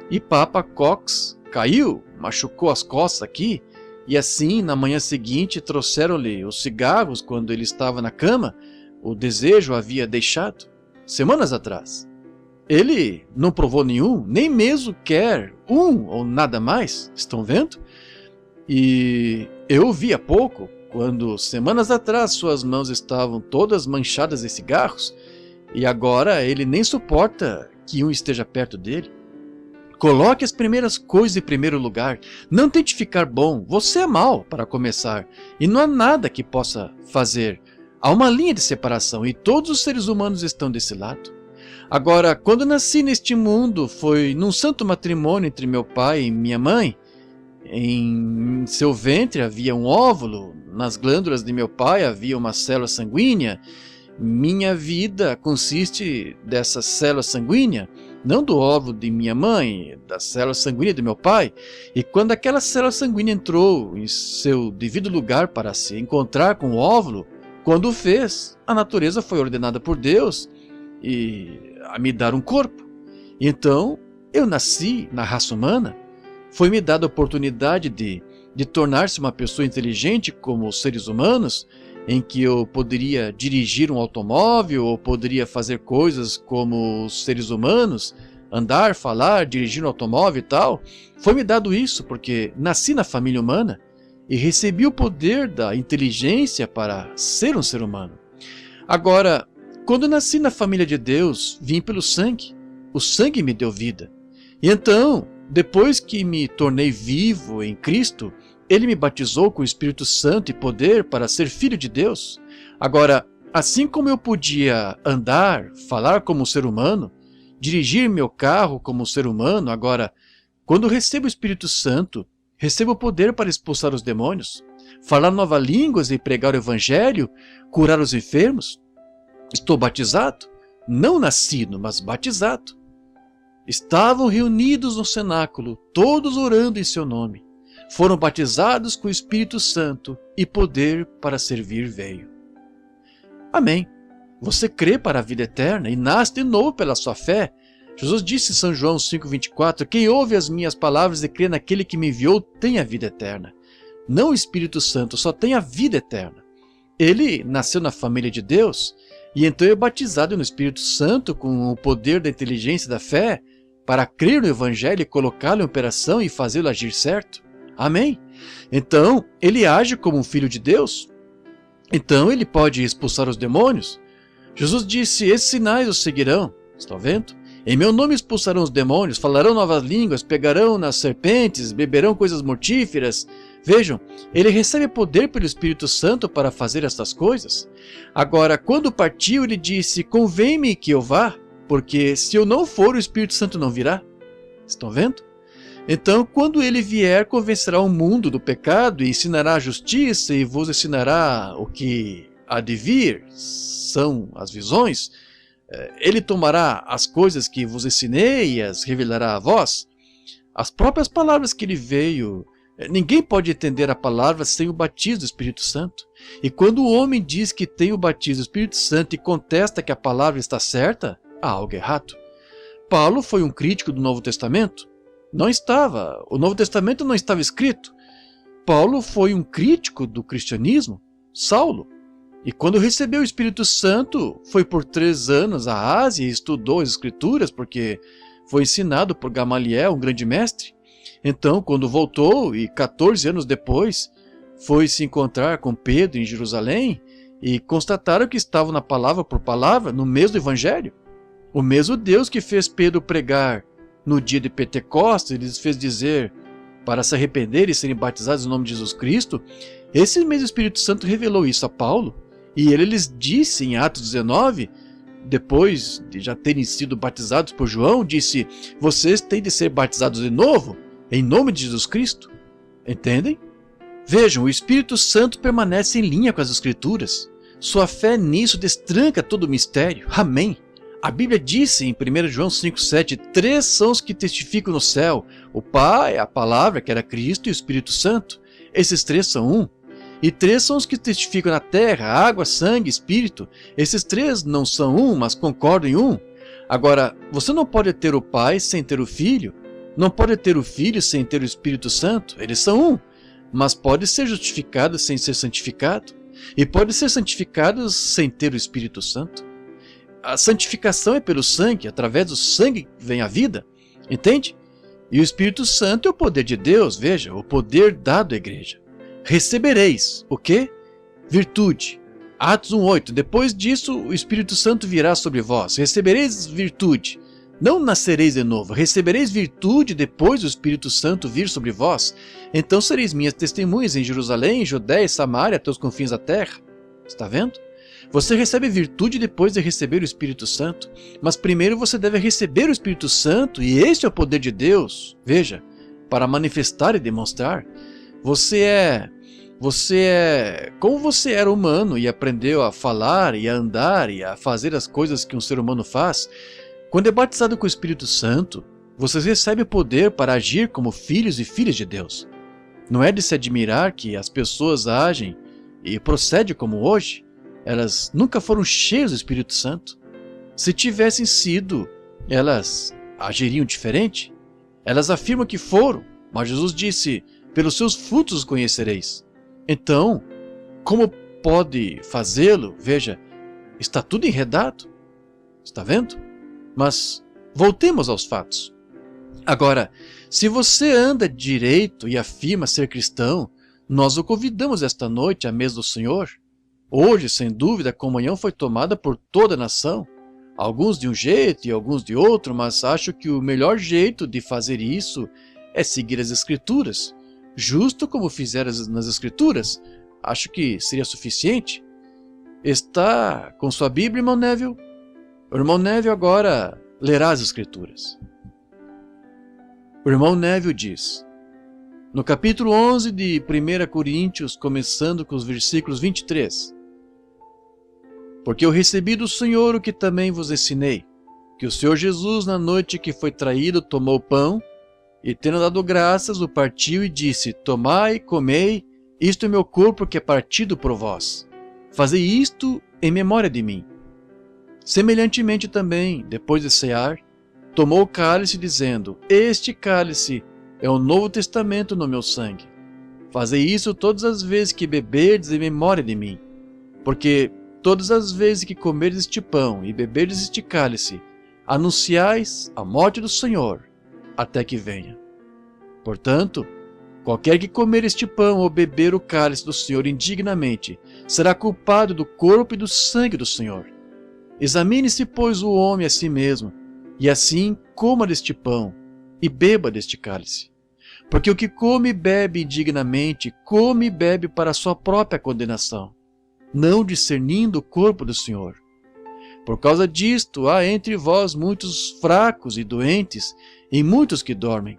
E Papa Cox caiu, machucou as costas aqui, e assim, na manhã seguinte, trouxeram-lhe os cigarros quando ele estava na cama. O desejo havia deixado, semanas atrás. Ele não provou nenhum, nem mesmo quer um ou nada mais, estão vendo? E eu vi há pouco, quando semanas atrás suas mãos estavam todas manchadas de cigarros, e agora ele nem suporta que um esteja perto dele. Coloque as primeiras coisas em primeiro lugar. Não tente ficar bom. Você é mau para começar. E não há nada que possa fazer. Há uma linha de separação e todos os seres humanos estão desse lado. Agora, quando nasci neste mundo, foi num santo matrimônio entre meu pai e minha mãe. Em seu ventre havia um óvulo. Nas glândulas de meu pai havia uma célula sanguínea. Minha vida consiste dessa célula sanguínea, não do óvulo de minha mãe, da célula sanguínea de meu pai. E quando aquela célula sanguínea entrou em seu devido lugar para se encontrar com o óvulo, quando o fez, a natureza foi ordenada por Deus a me dar um corpo. Então, eu nasci na raça humana. Foi-me dada a oportunidade de tornar-se uma pessoa inteligente como os seres humanos, em que eu poderia dirigir um automóvel, ou poderia fazer coisas como os seres humanos, andar, falar, dirigir um automóvel e tal. Foi-me dado isso porque nasci na família humana e recebi o poder da inteligência para ser um ser humano. Agora, quando nasci na família de Deus, vim pelo sangue. O sangue me deu vida. E então, depois que me tornei vivo em Cristo, Ele me batizou com o Espírito Santo e poder para ser filho de Deus. Agora, assim como eu podia andar, falar como um ser humano, dirigir meu carro como um ser humano, agora, quando recebo o Espírito Santo, recebo o poder para expulsar os demônios, falar novas línguas e pregar o Evangelho, curar os enfermos. Estou batizado, não nascido, mas batizado. Estavam reunidos no cenáculo, todos orando em seu nome. Foram batizados com o Espírito Santo e poder para servir veio. Amém. Você crê para a vida eterna e nasce de novo pela sua fé. Jesus disse em São João 5,24, quem ouve as minhas palavras e crê naquele que me enviou tem a vida eterna. Não o Espírito Santo, só tem a vida eterna. Ele nasceu na família de Deus e então é batizado no Espírito Santo com o poder da inteligência e da fé para crer no Evangelho e colocá-lo em operação e fazê-lo agir certo. Amém? Então, ele age como um filho de Deus. Então, ele pode expulsar os demônios. Jesus disse, esses sinais os seguirão. Estão vendo? Em meu nome expulsarão os demônios, falarão novas línguas, pegarão nas serpentes, beberão coisas mortíferas. Vejam, ele recebe poder pelo Espírito Santo para fazer estas coisas. Agora, quando partiu, ele disse, convém-me que eu vá, porque se eu não for, o Espírito Santo não virá. Estão vendo? Então, quando ele vier, convencerá o mundo do pecado e ensinará a justiça e vos ensinará o que há de vir, são as visões. Ele tomará as coisas que vos ensinei e as revelará a vós. As próprias palavras que ele veio. Ninguém pode entender a palavra sem o batismo do Espírito Santo. E quando o homem diz que tem o batismo do Espírito Santo e contesta que a palavra está certa, há algo errado. Paulo foi um crítico do Novo Testamento? Não estava. O Novo Testamento não estava escrito. Paulo foi um crítico do cristianismo? Saulo. E quando recebeu o Espírito Santo, foi por 3 anos à Ásia e estudou as Escrituras, porque foi ensinado por Gamaliel, um grande mestre. Então, quando voltou, e 14 anos depois, foi se encontrar com Pedro em Jerusalém, e constataram que estavam na palavra por palavra, no mesmo evangelho. O mesmo Deus que fez Pedro pregar no dia de Pentecostes, ele lhes fez dizer para se arrepender e serem batizados em nome de Jesus Cristo, esse mesmo Espírito Santo revelou isso a Paulo, e ele lhes disse em Atos 19, depois de já terem sido batizados por João, disse, vocês têm de ser batizados de novo, em nome de Jesus Cristo. Entendem? Vejam, o Espírito Santo permanece em linha com as Escrituras. Sua fé nisso destranca todo o mistério. Amém. A Bíblia disse em 1 João 5,7, 3 são os que testificam no céu, o Pai, a Palavra, que era Cristo, e o Espírito Santo. Esses 3 são um. E 3 são os que testificam na terra, água, sangue, Espírito. Esses 3 não são um, mas concordam em um. Agora, você não pode ter o Pai sem ter o Filho, não pode ter o Filho sem ter o Espírito Santo. Eles são um, mas pode ser justificado sem ser santificado, e pode ser santificado sem ter o Espírito Santo. A santificação é pelo sangue, através do sangue vem a vida, entende? E o Espírito Santo é o poder de Deus, veja, o poder dado à igreja. Recebereis, o quê? Virtude. Atos 1,8, depois disso o Espírito Santo virá sobre vós, recebereis virtude. Não nascereis de novo, recebereis virtude depois do Espírito Santo vir sobre vós. Então sereis minhas testemunhas em Jerusalém, Judéia e Samaria, até os confins da terra. Está vendo? Você recebe virtude depois de receber o Espírito Santo. Mas primeiro você deve receber o Espírito Santo, e este é o poder de Deus. Veja, para manifestar e demonstrar. Você é como você era humano e aprendeu a falar e a andar e a fazer as coisas que um ser humano faz. Quando é batizado com o Espírito Santo, você recebe poder para agir como filhos e filhas de Deus. Não é de se admirar que as pessoas agem e procedem como hoje. Elas nunca foram cheias do Espírito Santo. Se tivessem sido, elas agiriam diferente. Elas afirmam que foram, mas Jesus disse, pelos seus frutos os conhecereis. Então, como pode fazê-lo? Veja, está tudo enredado. Está vendo? Mas voltemos aos fatos. Agora, se você anda direito e afirma ser cristão, nós o convidamos esta noite à mesa do Senhor. Hoje, sem dúvida, a comunhão foi tomada por toda a nação. Alguns de um jeito e alguns de outro, mas acho que o melhor jeito de fazer isso é seguir as Escrituras. Justo como fizeram nas Escrituras. Acho que seria suficiente. Está com sua Bíblia, irmão Neville? O irmão Neville agora lerá as Escrituras. O irmão Neville diz, no capítulo 11 de 1 Coríntios, começando com os versículos 23, porque eu recebi do Senhor o que também vos ensinei, que o Senhor Jesus, na noite que foi traído, tomou o pão, e tendo dado graças, o partiu e disse, tomai, comei, isto é meu corpo que é partido por vós. Fazei isto em memória de mim. Semelhantemente também, depois de cear, tomou o cálice, dizendo, este cálice é o Novo Testamento no meu sangue. Fazei isso todas as vezes que beberdes em memória de mim. Porque todas as vezes que comerdes este pão e beberdes este cálice, anunciais a morte do Senhor, até que venha. Portanto, qualquer que comer este pão ou beber o cálice do Senhor indignamente, será culpado do corpo e do sangue do Senhor. Examine-se, pois, o homem a si mesmo, e assim coma deste pão e beba deste cálice. Porque o que come e bebe indignamente, come e bebe para a sua própria condenação, não discernindo o corpo do Senhor. Por causa disto, há entre vós muitos fracos e doentes, e muitos que dormem.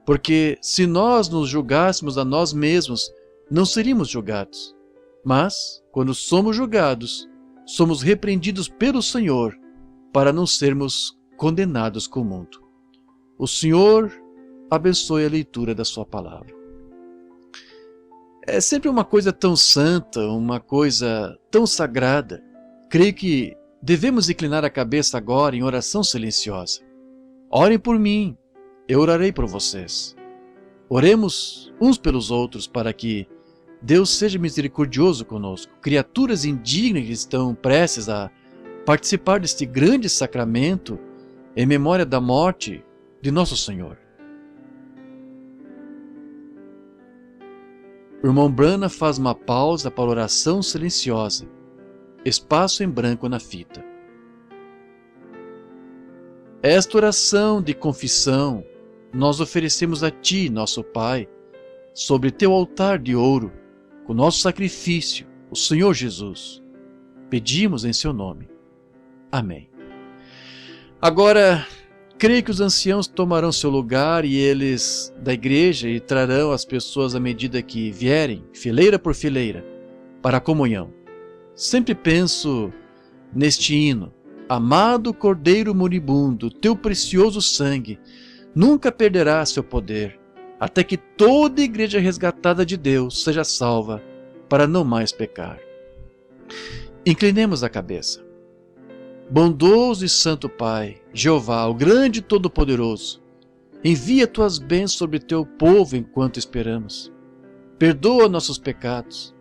Porque se nós nos julgássemos a nós mesmos, não seríamos julgados. Mas, quando somos julgados, somos repreendidos pelo Senhor para não sermos condenados com o mundo. O Senhor abençoe a leitura da sua palavra. É sempre uma coisa tão santa, uma coisa tão sagrada. Creio que devemos inclinar a cabeça agora em oração silenciosa. Orem por mim, eu orarei por vocês. Oremos uns pelos outros para que Deus seja misericordioso conosco. Criaturas indignas que estão prestes a participar deste grande sacramento em memória da morte de nosso Senhor. O irmão Brana faz uma pausa para oração silenciosa. Espaço em branco na fita. Esta oração de confissão nós oferecemos a Ti, nosso Pai, sobre Teu altar de ouro, com nosso sacrifício, o Senhor Jesus. Pedimos em Seu nome. Amém. Agora, creio que os anciãos tomarão seu lugar e eles da igreja e trarão as pessoas à medida que vierem, fileira por fileira, para a comunhão. Sempre penso neste hino: amado Cordeiro moribundo, teu precioso sangue nunca perderá seu poder, até que toda igreja resgatada de Deus seja salva para não mais pecar. Inclinemos a cabeça. Bondoso e santo Pai, Jeová, o grande e todo-poderoso, envia tuas bênçãos sobre teu povo enquanto esperamos. Perdoa nossos pecados.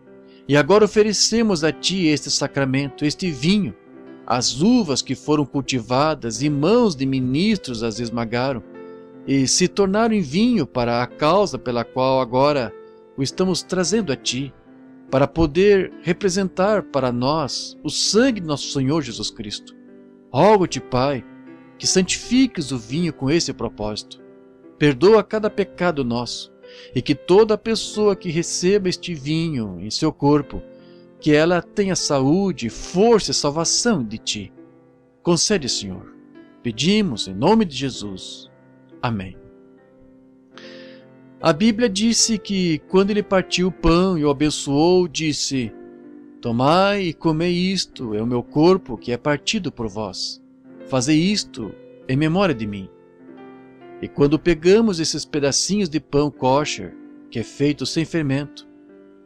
E agora oferecemos a Ti este sacramento, este vinho, as uvas que foram cultivadas e mãos de ministros as esmagaram e se tornaram em vinho para a causa pela qual agora o estamos trazendo a Ti, para poder representar para nós o sangue de nosso Senhor Jesus Cristo. Rogo-te, Pai, que santifiques o vinho com esse propósito. Perdoa cada pecado nosso, e que toda pessoa que receba este vinho em seu corpo, que ela tenha saúde, força e salvação de Ti. Concede, Senhor. Pedimos em nome de Jesus. Amém. A Bíblia disse que quando ele partiu o pão e o abençoou, disse: tomai e comei isto, é o meu corpo que é partido por vós. Fazei isto em memória de mim. E quando pegamos esses pedacinhos de pão kosher, que é feito sem fermento,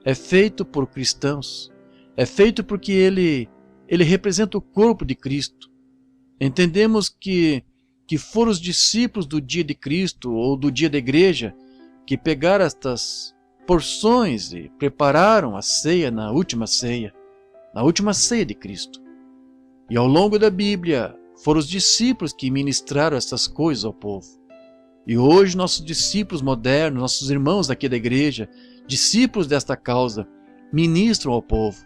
é feito por cristãos, é feito porque ele representa o corpo de Cristo. Entendemos que foram os discípulos do dia de Cristo ou do dia da igreja que pegaram estas porções e prepararam a ceia na última ceia de Cristo. E ao longo da Bíblia foram os discípulos que ministraram essas coisas ao povo. E hoje nossos discípulos modernos, nossos irmãos aqui da igreja, discípulos desta causa, ministram ao povo.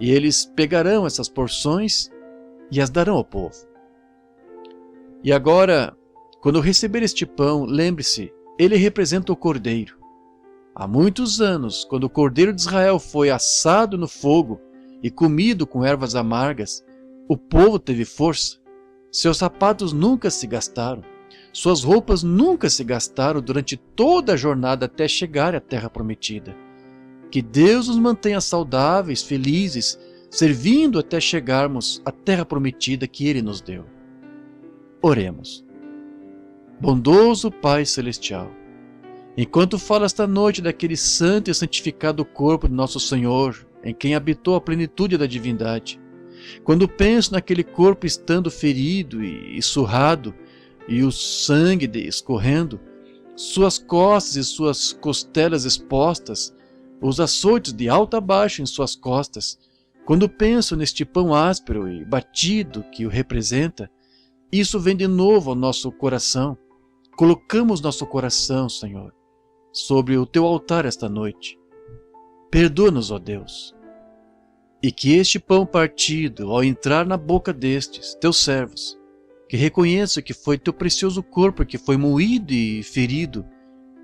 E eles pegarão essas porções e as darão ao povo. E agora, quando receber este pão, lembre-se, ele representa o Cordeiro. Há muitos anos, quando o Cordeiro de Israel foi assado no fogo e comido com ervas amargas, o povo teve força. Seus sapatos nunca se gastaram. Suas roupas nunca se gastaram durante toda a jornada até chegar à terra prometida. Que Deus nos mantenha saudáveis, felizes, servindo até chegarmos à terra prometida que Ele nos deu. Oremos. Bondoso Pai Celestial, enquanto falo esta noite daquele santo e santificado corpo de nosso Senhor, em quem habitou a plenitude da divindade, quando penso naquele corpo estando ferido e surrado, e o sangue escorrendo, suas costas e suas costelas expostas, os açoites de alto a baixo em suas costas, quando penso neste pão áspero e batido que o representa, isso vem de novo ao nosso coração. Colocamos nosso coração, Senhor, sobre o Teu altar esta noite. Perdoa-nos, ó Deus, e que este pão partido, ao entrar na boca destes, Teus servos, que reconheçam que foi Teu precioso corpo que foi moído e ferido,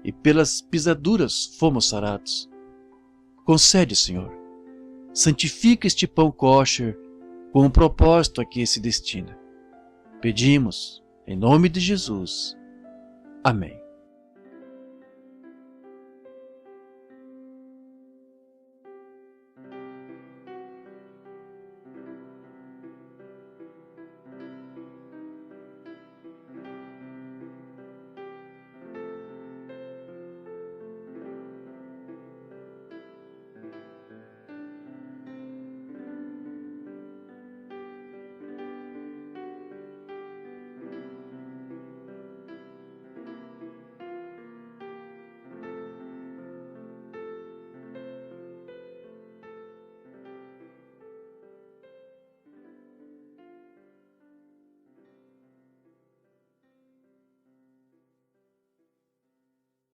e pelas pisaduras fomos sarados. Concede, Senhor, santifica este pão kosher com o propósito a que se destina. Pedimos, em nome de Jesus. Amém.